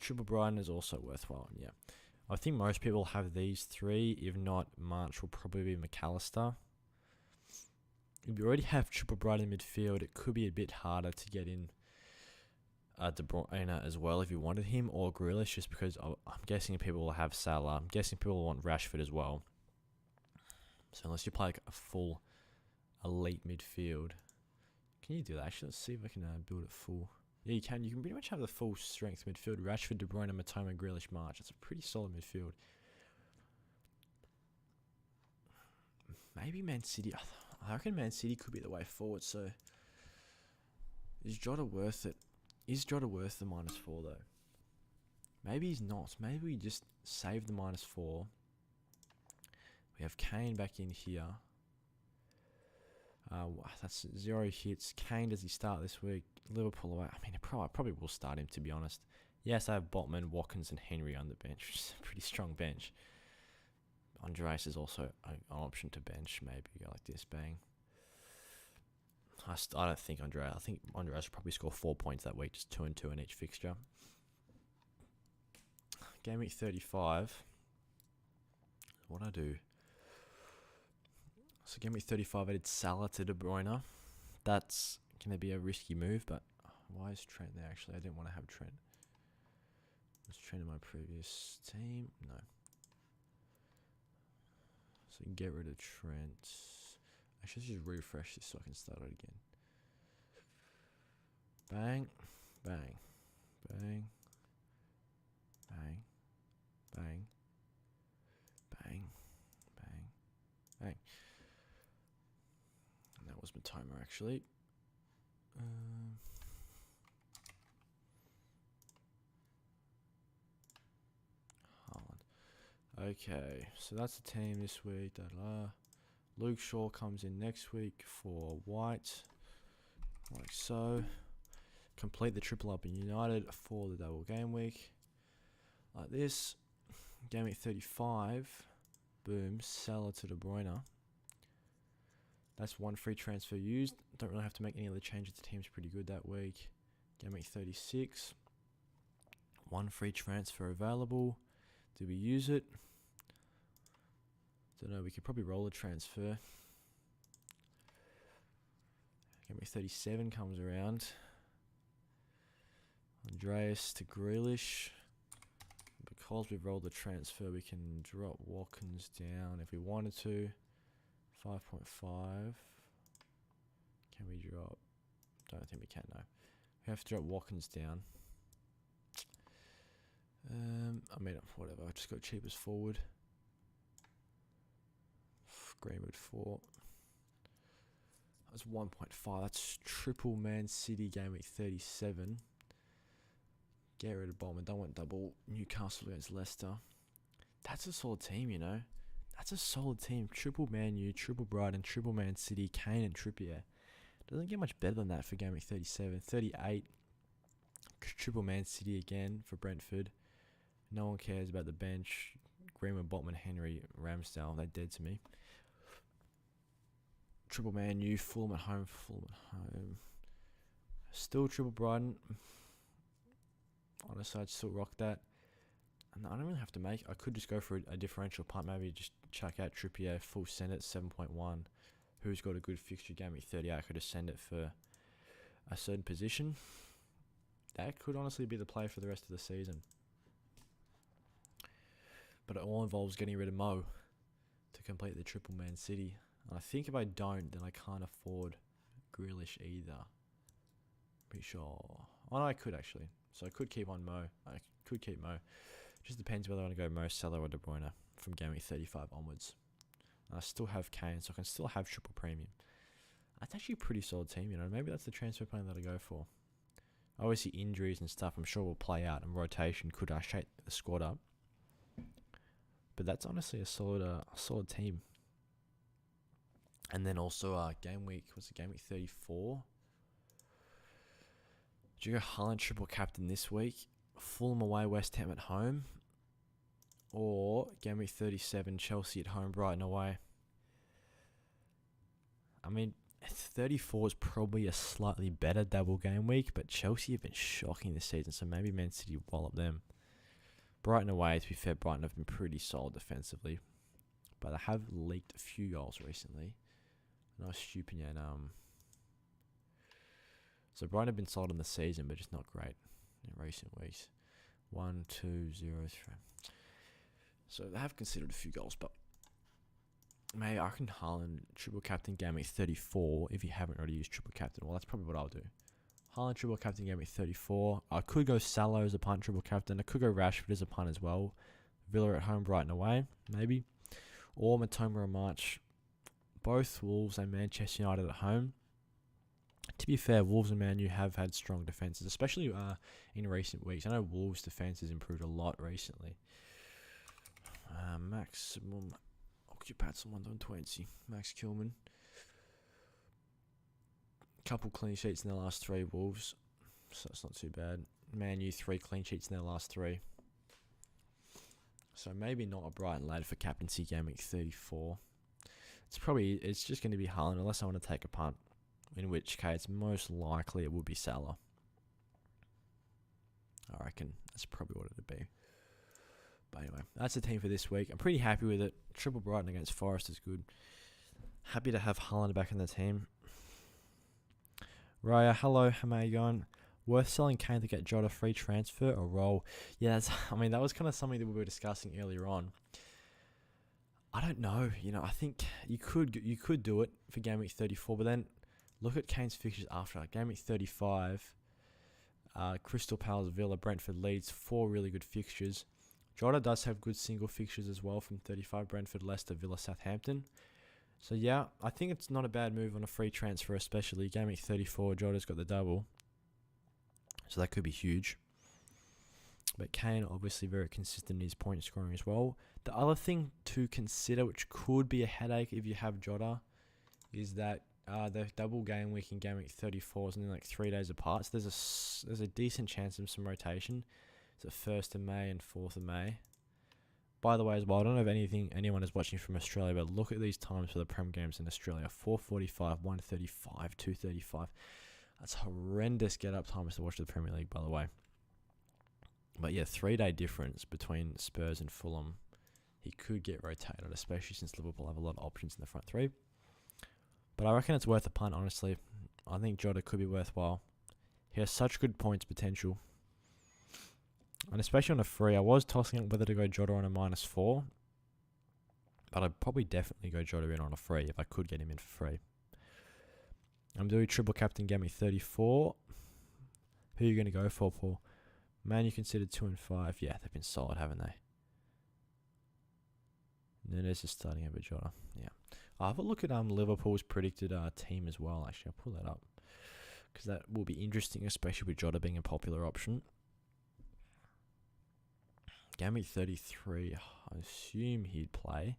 Triple Brighton is also worthwhile, yeah. I think most people have these three. If not, March will probably be McAllister. If you already have Triple Brighton in midfield, it could be a bit harder to get in De Bruyne as well if you wanted him, or Grealish, just because I'm guessing people will have Salah. I'm guessing people will want Rashford as well. So unless you play like a full elite midfield. Can you do that? Actually, let's see if I can build it full. Yeah, you can. You can pretty much have the full strength midfield. Rashford, De Bruyne, Matoma, Grealish, March. It's a pretty solid midfield. Maybe Man City. I reckon Man City could be the way forward. So, is Jota worth it? Is Jota worth the -4 though? Maybe he's not. Maybe we just save the -4. We have Kane back in here. That's 0 hits. Kane, does he start this week? Liverpool away. I mean, I probably will start him, to be honest. Yes, I have Botman, Watkins, and Henry on the bench, which is a pretty strong bench. Andreas is also an option to bench. Maybe go like this, bang. I don't think Andreas. I think Andreas will probably score 4 points that week, just 2 and 2 in each fixture. Game week 35. What I do? So game week 35, I did Salah to De Bruyne. That's going to be a risky move, but why is Trent there? Actually, I didn't want to have Trent. Was Trent in my previous team? No. So get rid of Trent. Actually, let's just refresh this so I can start it again. Bang, bang, bang, bang, bang, bang, bang, bang. And that was Matoma, actually. Haaland. Okay, so that's the team this week. Luke Shaw comes in next week for White, like so. Complete the triple up in United for the double game week, like this. Game week 35, boom, Salah to De Bruyne. That's one free transfer used. Don't really have to make any other changes. The team's pretty good that week. Game week 36, one free transfer available. Do we use it? Don't know. We could probably roll a transfer. Game week 37 comes around. Andreas to Grealish. Because we've rolled the transfer, we can drop Watkins down if we wanted to. 5.5. Can we drop? Don't think we can, no. We have to drop Watkins down. I mean, whatever. I'll just go cheapest forward. Greenwood 4. That's 1.5. That's triple Man City Gameweek 37. Get rid of Bowman. Don't want double. Newcastle against Leicester. That's a solid team, you know. That's a solid team. Triple Man U, triple Brighton, triple Man City, Kane and Trippier. Doesn't get much better than that for Gameweek 37. 38. Triple Man City again for Brentford. No one cares about the bench. Greenwood, Botman, Henry, Ramsdale. They're dead to me. Triple Man U, Fulham at home, Still triple Brighton. Honestly, I'd still rock that. And I don't really have to make. I could just go for a differential punt. Maybe just chuck out Trippier, full send it, 7.1. Who's got a good fixture game at 38? I could just send it for a certain position. That could honestly be the play for the rest of the season. But it all involves getting rid of Mo to complete the triple Man City. And I think if I don't, then I can't afford Grealish either. Pretty sure. Oh, no, I could actually. So I could keep on Mo. I could keep Mo. Just depends whether I want to go Mo, Salah or De Bruyne from Gameweek 35 onwards. And I still have Kane, so I can still have triple premium. That's actually a pretty solid team, you know. Maybe that's the transfer plan that I go for. Obviously, injuries and stuff I'm sure will play out, and rotation could shake the squad up. But that's honestly a solid team. And then also Gameweek, what's it, Gameweek 34? Do you go Haaland triple captain this week? Fulham away, West Ham at home? Or Gameweek 37, Chelsea at home, Brighton away? I mean, 34 is probably a slightly better double game week, but Chelsea have been shocking this season, so maybe Man City wallop them. Brighton away, to be fair, Brighton have been pretty solid defensively, but they have leaked a few goals recently. Nice Stupinian. So Brighton have been solid in the season, but just not great in recent weeks. 1, 2, 0, 3. So they have considered a few goals, but maybe I can Haaland triple captain Gameweek 34 if you haven't already used triple captain. Well, that's probably what I'll do. Haaland triple captain Gameweek 34. I could go Salah as a punt triple captain. I could go Rashford as a punt as well. Villa at home, Brighton away, maybe. Or Matoma or March. Both Wolves and Manchester United at home. To be fair, Wolves and Man U have had strong defences, especially in recent weeks. I know Wolves' defence has improved a lot recently. Maximum occupation 120. Max Kilman. Couple clean sheets in their last 3, Wolves. So that's not too bad. Man U 3 clean sheets in their last 3. So maybe not a Brighton lad for captaincy Gameweek 34. It's just going to be Haaland unless I want to take a punt. In which case, most likely it would be Salah. I reckon that's probably what it would be. But anyway, that's the team for this week. I'm pretty happy with it. Triple Brighton against Forest is good. Happy to have Haaland back in the team. Raya, hello, how are you going? Worth selling Kane to get Jota free transfer or roll? Yeah, that was kind of something that we were discussing earlier on. I don't know. I think you could do it for Gameweek 34, but then look at Kane's fixtures after that. Gameweek 35, Crystal Palace, Villa, Brentford, Leeds, 4 really good fixtures. Jota does have good single fixtures as well from 35, Brentford, Leicester, Villa, Southampton. So yeah, I think it's not a bad move on a free transfer, especially Gameweek 34, Jota's got the double. So that could be huge. But Kane, obviously very consistent in his point scoring as well. The other thing to consider, which could be a headache if you have Jota, is that the double game week in Gameweek 34 is only like 3 days apart. So there's a decent chance of some rotation. It's the 1st of May and 4th of May. By the way, as well, I don't know if anyone is watching from Australia, but look at these times for the Prem games in Australia. 4:45, 1:35, 2:35. That's horrendous get-up times to watch the Premier League, by the way. But yeah, 3-day difference between Spurs and Fulham. He could get rotated, especially since Liverpool have a lot of options in the front 3. But I reckon it's worth a punt, honestly. I think Jota could be worthwhile. He has such good points potential. And especially on a free, I was tossing up whether to go Jota on a -4. But I'd probably definitely go Jota in on a free if I could get him in for free. I'm doing triple captain Gameweek 34. Who are you going to go for, Paul? Man, you considered 2 and 5. Yeah, they've been solid, haven't they? Nunes is starting over Jota. Yeah. I'll have a look at Liverpool's predicted team as well, actually. I'll pull that up, because that will be interesting, especially with Jota being a popular option. Gameweek 33, I assume he'd play,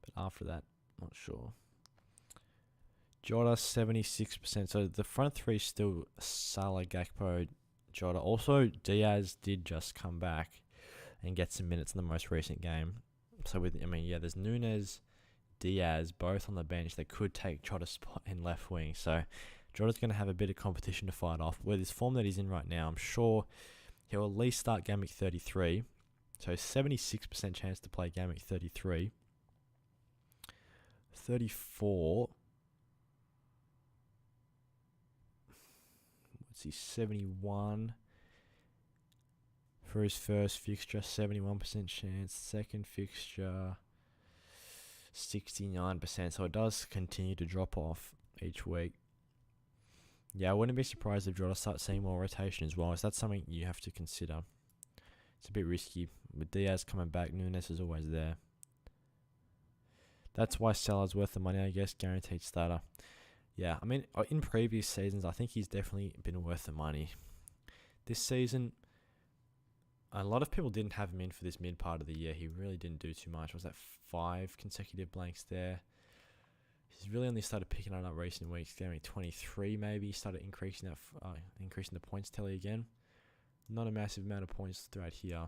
but after that, not sure. Jota, 76%. So the front three still Salah, Gakpo, Jota. Also, Diaz did just come back and get some minutes in the most recent game. So there's Nunes, Diaz, both on the bench. They could take Jota's spot in left wing. So Jota's going to have a bit of competition to fight off. With his form that he's in right now, I'm sure he'll at least start Gameweek 33. So 76% chance to play Gameweek 33. 34. What's he? 71 for his first fixture. 71% chance. Second fixture, 69%. So it does continue to drop off each week. Yeah, I wouldn't be surprised if Jota starts seeing more rotation as well. So that's something you have to consider. It's a bit risky. With Diaz coming back, Nunes is always there. That's why Salah's worth the money, I guess. Guaranteed starter. Yeah, I mean, in previous seasons, I think he's definitely been worth the money. This season, a lot of people didn't have him in for this mid part of the year. He really didn't do too much. Was that 5 consecutive blanks there? He's really only started picking it up recent weeks. Going 23 maybe. He started increasing the points tally again. Not a massive amount of points throughout here.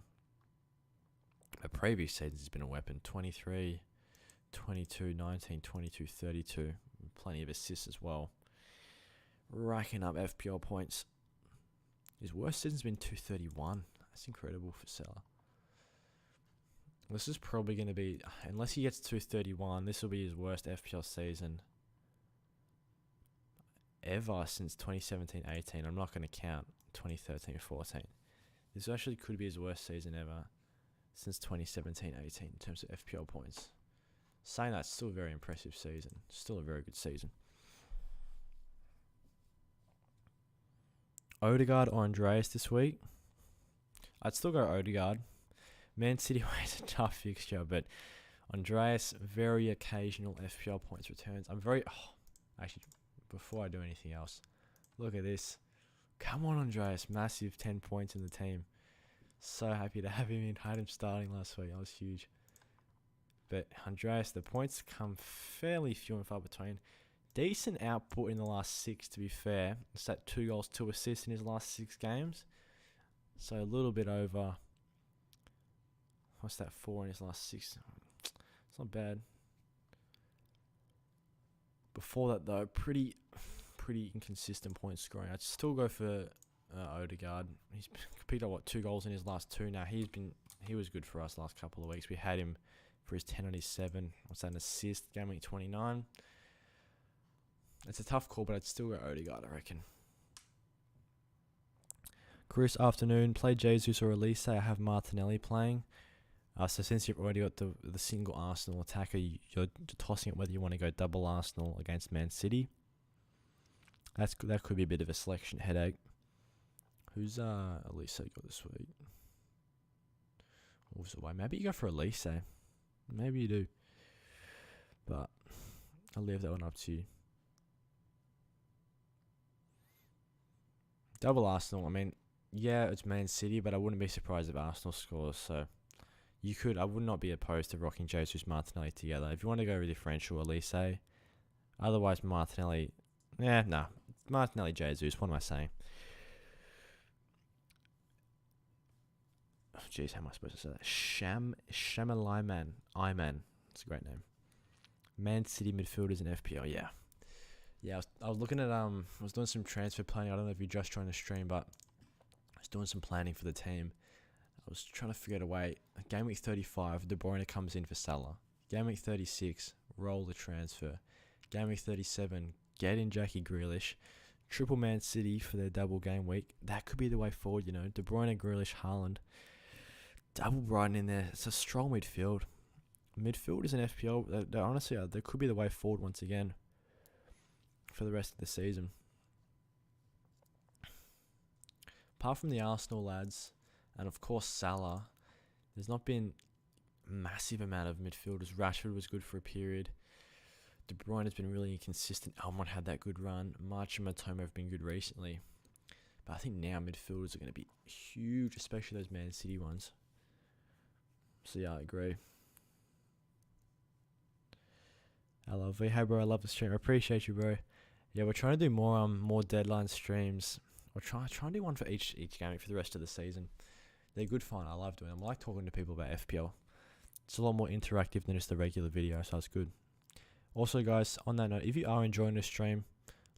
But previous seasons, he's been a weapon. 23, 22, 19, 22, 32. Plenty of assists as well. Racking up FPL points. His worst season's been 231. That's incredible for Salah. This is probably going to be, unless he gets 231, this will be his worst FPL season ever since 2017-18. I'm not going to count 2013-14. This actually could be his worst season ever since 2017-18 in terms of FPL points. Saying that, still a very impressive season. Still a very good season. Odegaard or Andreas this week? I'd still go Odegaard. Man City is a tough fixture, but Andreas, very occasional FPL points returns. Actually, before I do anything else, look at this. Come on, Andreas. Massive 10 points in the team. So happy to have him in. Had him starting last week. That was huge. But Andreas, the points come fairly few and far between. Decent output in the last 6, to be fair. It's that 2 goals, 2 assists in his last 6 games. So a little bit over. What's that, 4 in his last 6? It's not bad. Before that, though, pretty inconsistent point scoring. I'd still go for Odegaard. He's picked up 2 goals in his last 2 now. He was good for us last couple of weeks. We had him for his 10 on his 7. What's that, an assist? Gameweek 29. It's a tough call, but I'd still go Odegaard, I reckon. Chris, afternoon. Play Jesus or Elise. I have Martinelli playing. So since you've already got the single Arsenal attacker, you're tossing it whether you want to go double Arsenal against Man City. That could be a bit of a selection headache. Who's Elise got this week? Wolves away. Maybe you go for Elise. Maybe you do. But I'll leave that one up to you. Double Arsenal. I mean, yeah, it's Man City, but I wouldn't be surprised if Arsenal scores. So I would not be opposed to rocking Jesus Martinelli together. If you want to go with differential, Elise. Otherwise, Martinelli. Martinelli, Jesus. What am I saying? Oh, jeez, how am I supposed to say that? Shamalaiman. Iman. It's a great name. Man City midfielders in FPL. Yeah, I was looking at I was doing some transfer planning. I don't know if you're just trying to stream, but I was doing some planning for the team. I was trying to figure out a way. Game week 35, De Bruyne comes in for Salah. Game week 36, roll the transfer. Game week 37, get in Jackie Grealish. Triple Man City for their double game week. That could be the way forward, you know. De Bruyne, Grealish, Haaland. Double Brighton in there. It's a strong midfield. Midfielders in FPL, honestly, they could be the way forward once again. for the rest of the season. Apart from the Arsenal lads, and of course Salah, there's not been a massive amount of midfielders. Rashford was good for a period. De Bruyne has been really inconsistent. Almond had that good run. March and Matoma have been good recently. But I think now midfielders are going to be huge, especially those Man City ones. So yeah, I agree. I love it. Hey bro, I love the stream. I appreciate you, bro. Yeah, we're trying to do more deadline streams. We're trying to do one for each game for the rest of the season. They're good fun. I love doing them. I like talking to people about FPL. It's a lot more interactive than just the regular video, so it's good. Also, guys, on that note, if you are enjoying the stream,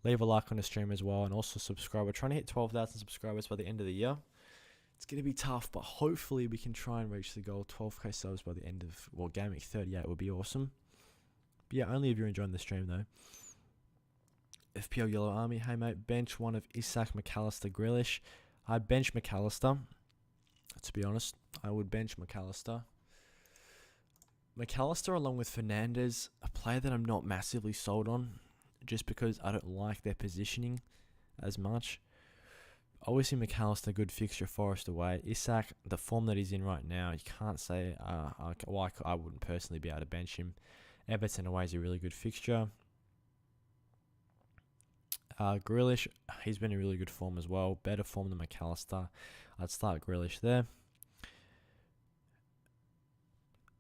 leave a like on the stream as well, and also subscribe. We're trying to hit 12,000 subscribers by the end of the year. It's going to be tough, but hopefully we can try and reach the goal. 12k subs by the end of, well, Gameweek 38 would be awesome. But yeah, only if you're enjoying the stream, though. FPL Yellow Army, hey mate, bench one of Isak, McAllister, Grealish. I'd bench McAllister. To be honest, I would bench McAllister. McAllister along with Fernandes, a player that I'm not massively sold on, just because I don't like their positioning as much. Obviously McAllister, good fixture, Forest away. Isak, the form that he's in right now, you can't say, I wouldn't personally be able to bench him. Everton away is a really good fixture. Grealish, he's been in really good form as well. Better form than McAllister. I'd start Grealish there.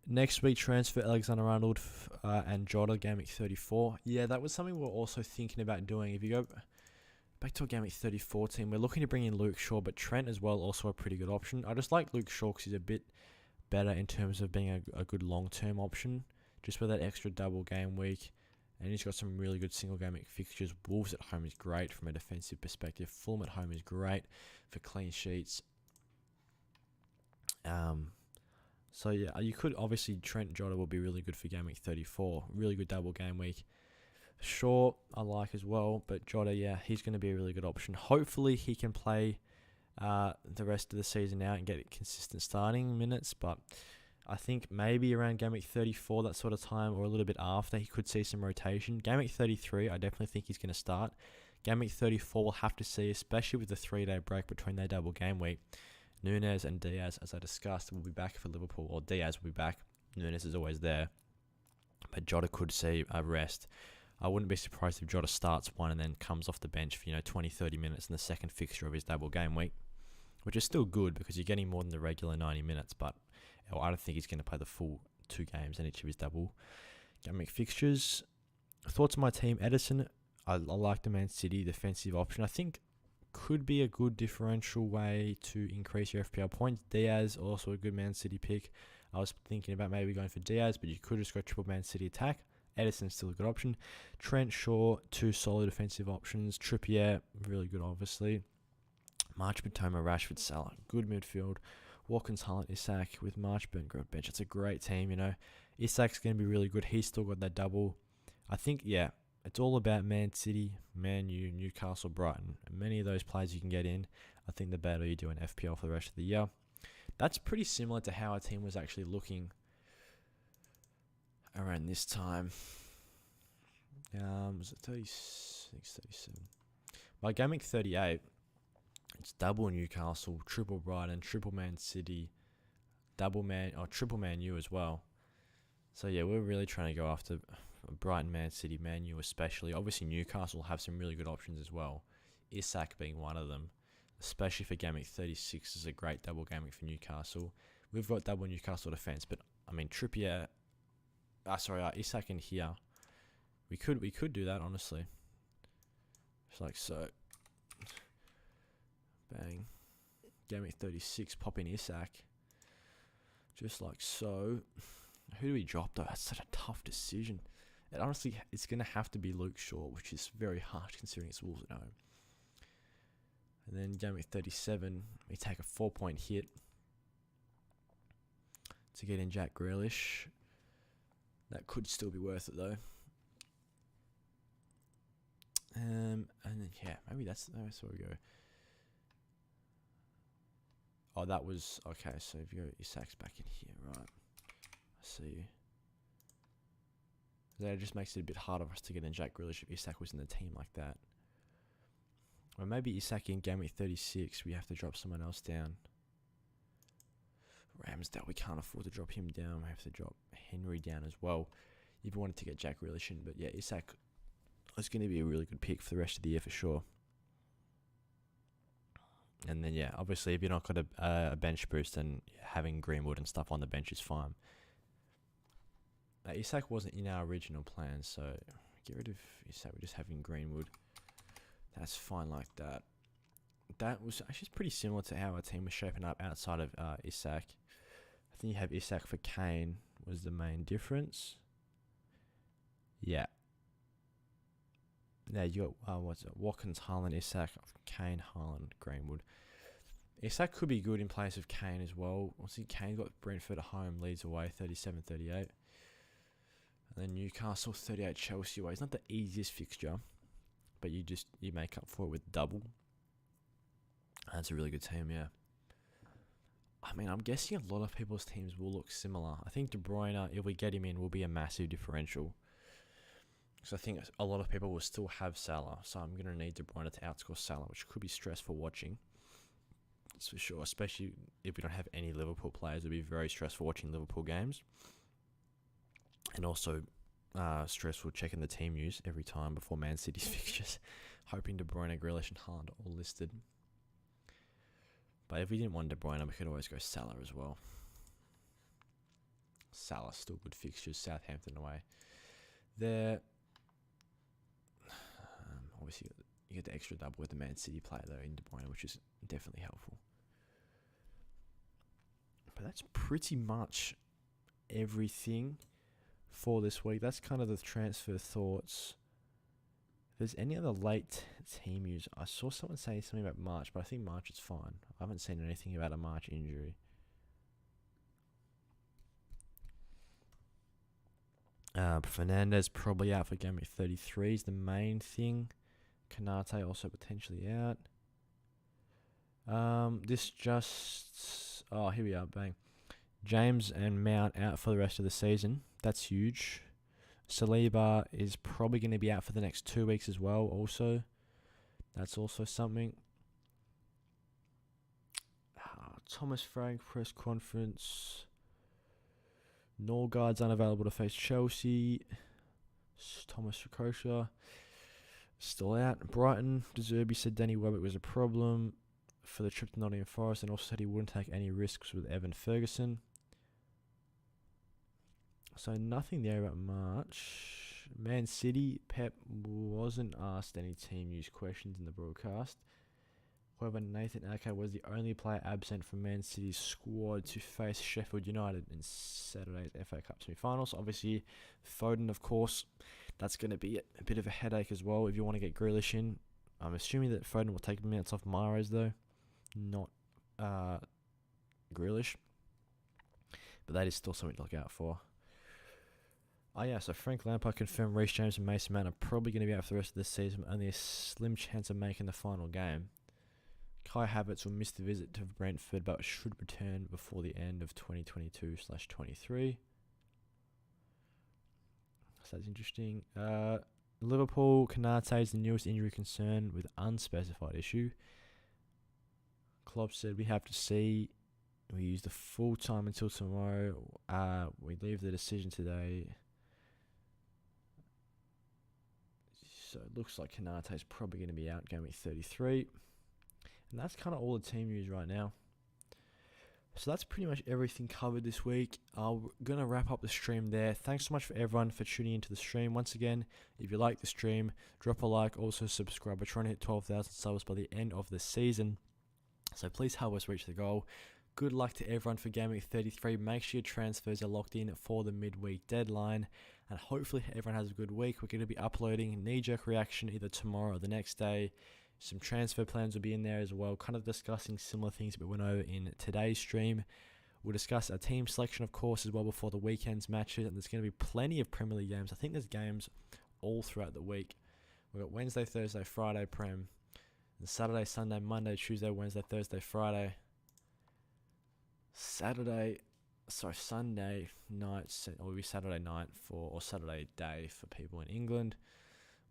Next week, transfer Alexander-Arnold and Jota, Gameweek 34. Yeah, that was something we're also thinking about doing. If you go back to our Gameweek 34 team, we're looking to bring in Luke Shaw, but Trent as well, also a pretty good option. I just like Luke Shaw because he's a bit better in terms of being a good long-term option, just with that extra double game week. And he's got some really good single game week fixtures. Wolves at home is great from a defensive perspective. Fulham at home is great for clean sheets. So yeah, you could obviously Trent Jota will be really good for game week 34. Really good double game week. Shaw I like as well, but Jota, yeah, he's going to be a really good option. Hopefully he can play the rest of the season out and get consistent starting minutes, but I think maybe around game week 34, that sort of time, or a little bit after, he could see some rotation. Game week 33, I definitely think he's going to start. Game week 34, we'll have to see, especially with the 3-day break between their double game week. Nunes and Diaz, as I discussed, will be back for Liverpool, or Diaz will be back. Nunes is always there. But Jota could see a rest. I wouldn't be surprised if Jota starts one and then comes off the bench for 20-30 minutes in the second fixture of his double game week, which is still good because you're getting more than the regular 90 minutes, but I don't think he's going to play the full 2 games in each of his double game week fixtures. Thoughts on my team? Edison, I like the Man City defensive option. I think could be a good differential way to increase your FPL points. Diaz, also a good Man City pick. I was thinking about maybe going for Diaz, but you could just go triple Man City attack. Edison's still a good option. Trent, Shaw, 2 solid defensive options. Trippier, really good obviously. March, Matoma, Rashford, Salah, good midfield. Watkins, Haaland, Isak with March, Burn, bench. It's a great team, Isak's going to be really good. He's still got that double. I think, yeah, it's all about Man City, Man U, Newcastle, Brighton. And many of those players you can get in. I think the better you do in FPL for the rest of the year. That's pretty similar to how our team was actually looking around this time. Was it 36, 37? By game week 38, it's double Newcastle, triple Brighton, triple Man City, triple Man U as well. So yeah, we're really trying to go after Brighton, Man City, Man U especially. Obviously Newcastle have some really good options as well. Isak being one of them, especially for game week 36 is a great double game week for Newcastle. We've got double Newcastle defense, but I mean Trippier, Isak in here. We could do that honestly. Just like so. Bang. Game week 36, pop in Isak. Just like so. Who do we drop though? That's such a tough decision. And honestly, it's going to have to be Luke Shaw, which is very harsh considering it's Wolves at home. And then game week 37, we take a 4-point hit to get in Jack Grealish. That could still be worth it though. And then yeah, maybe that's where we go. Oh, that was okay. So if you go, Isak's back in here, right? I see you. That just makes it a bit harder for us to get in Jack Grealish if Isak was in the team like that. Or maybe Isak in Gameweek 36, we have to drop someone else down. Ramsdale, we can't afford to drop him down. We have to drop Henry down as well. If you wanted to get Jack Grealish in. But yeah, Isak is going to be a really good pick for the rest of the year for sure. And then, yeah, obviously, if you're not got a bench boost, then having Greenwood and stuff on the bench is fine. Isak wasn't in our original plan, so get rid of Isak. We're just having Greenwood. That's fine like that. That was actually pretty similar to how our team was shaping up outside of Isak. I think you have Isak for Kane was the main difference. Yeah. Now you got Watkins, Haaland, Isak, Kane, Haaland, Greenwood. Isak could be good in place of Kane as well. Obviously, Kane got Brentford at home, Leeds away, 37-38. And then Newcastle, 38, Chelsea away. It's not the easiest fixture, but you make up for it with double. That's a really good team, yeah. I mean, I'm guessing a lot of people's teams will look similar. I think De Bruyne, if we get him in, will be a massive differential. Because I think a lot of people will still have Salah, so I'm going to need De Bruyne to outscore Salah, which could be stressful watching. That's for sure, especially if we don't have any Liverpool players. It'll be very stressful watching Liverpool games. And also stressful checking the team news every time before Man City's fixtures, hoping De Bruyne, Grealish and Haaland are all listed. But if we didn't want De Bruyne, we could always go Salah as well. Salah, still good fixtures. Southampton away. There. Obviously, you get the extra double with the Man City player though in De Bruyne, which is definitely helpful. But that's pretty much everything for this week. That's kind of the transfer thoughts. If there's any other late team news, I saw someone say something about March, but I think March is fine. I haven't seen anything about a March injury. Fernandez probably out for Gameweek 33 is the main thing. Kanate also potentially out. Here we are, bang. James and Mount out for the rest of the season. That's huge. Saliba is probably going to be out for the next 2 weeks as well also. That's also something. Thomas Frank press conference. Norgard's unavailable to face Chelsea. Thomas Shakosha still out. Brighton, De Zerbi said Danny Welbeck was a problem for the trip to Nottingham Forest and also said he wouldn't take any risks with Evan Ferguson. So nothing there about March. Man City, Pep wasn't asked any team news questions in the broadcast. However, Nathan Ake was the only player absent from Man City's squad to face Sheffield United in Saturday's FA Cup semi-finals. Obviously, Foden, of course, that's going to be a bit of a headache as well if you want to get Grealish in. I'm assuming that Foden will take minutes off Mahrez, though, not Grealish. But that is still something to look out for. So Frank Lampard confirmed Reece James and Mason Mount are probably going to be out for the rest of the season, but only a slim chance of making the final game. Kai Havertz will miss the visit to Brentford, but should return before the end of 2022/23. So that's interesting. Liverpool, Kanate is the newest injury concern with unspecified issue. Klopp said we have to see. We use the full time until tomorrow. We leave the decision today. So it looks like Kanate is probably going to be out Gameweek 33. And that's kind of all the team news right now. So that's pretty much everything covered this week. I'm going to wrap up the stream there. Thanks so much for everyone for tuning into the stream. Once again, if you like the stream, drop a like. Also subscribe. We're trying to hit 12,000 subs by the end of the season. So please help us reach the goal. Good luck to everyone for Gameweek 33. Make sure your transfers are locked in for the midweek deadline. And hopefully everyone has a good week. We're going to be uploading knee-jerk reaction either tomorrow or the next day. Some transfer plans will be in there as well, kind of discussing similar things we went over in today's stream. We'll discuss our team selection, of course, as well before the weekend's matches. And there's going to be plenty of Premier League games. I think there's games all throughout the week. We've got Wednesday, Thursday, Friday, Prem. And Saturday, Sunday, Monday, Tuesday, Wednesday, Thursday, Friday. Saturday, Sunday night, or will be Saturday night or Saturday day for people in England.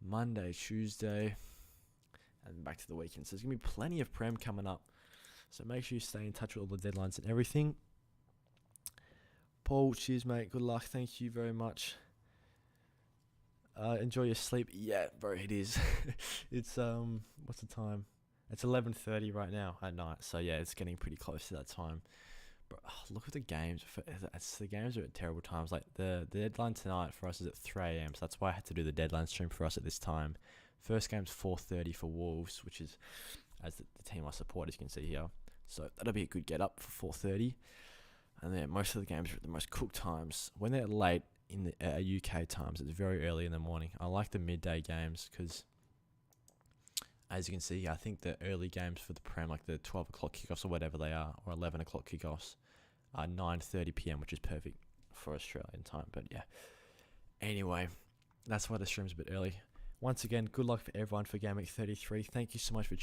Monday, Tuesday, and back to the weekend. So there's going to be plenty of Prem coming up. So make sure you stay in touch with all the deadlines and everything. Paul, cheers, mate. Good luck. Thank you very much. Enjoy your sleep. Yeah, bro, it is. It's, what's the time? It's 11:30 right now at night. So, yeah, it's getting pretty close to that time. Bro, look at the games. The games are at terrible times. Like, the deadline tonight for us is at 3 a.m. So that's why I had to do the deadline stream for us at this time. First game's 4:30 for Wolves, which is as the team I support, as you can see here. So that'll be a good get up for 4:30. And then most of the games are at the most cooked times. When they're late in the UK times, it's very early in the morning. I like the midday games because, as you can see, I think the early games for the Prem, like the 12 o'clock kickoffs or whatever they are, or 11 o'clock kickoffs, are 9:30 p.m, which is perfect for Australian time. But yeah, anyway, that's why the stream's a bit early. Once again, good luck for everyone for Gameweek 33. Thank you so much for tuning in.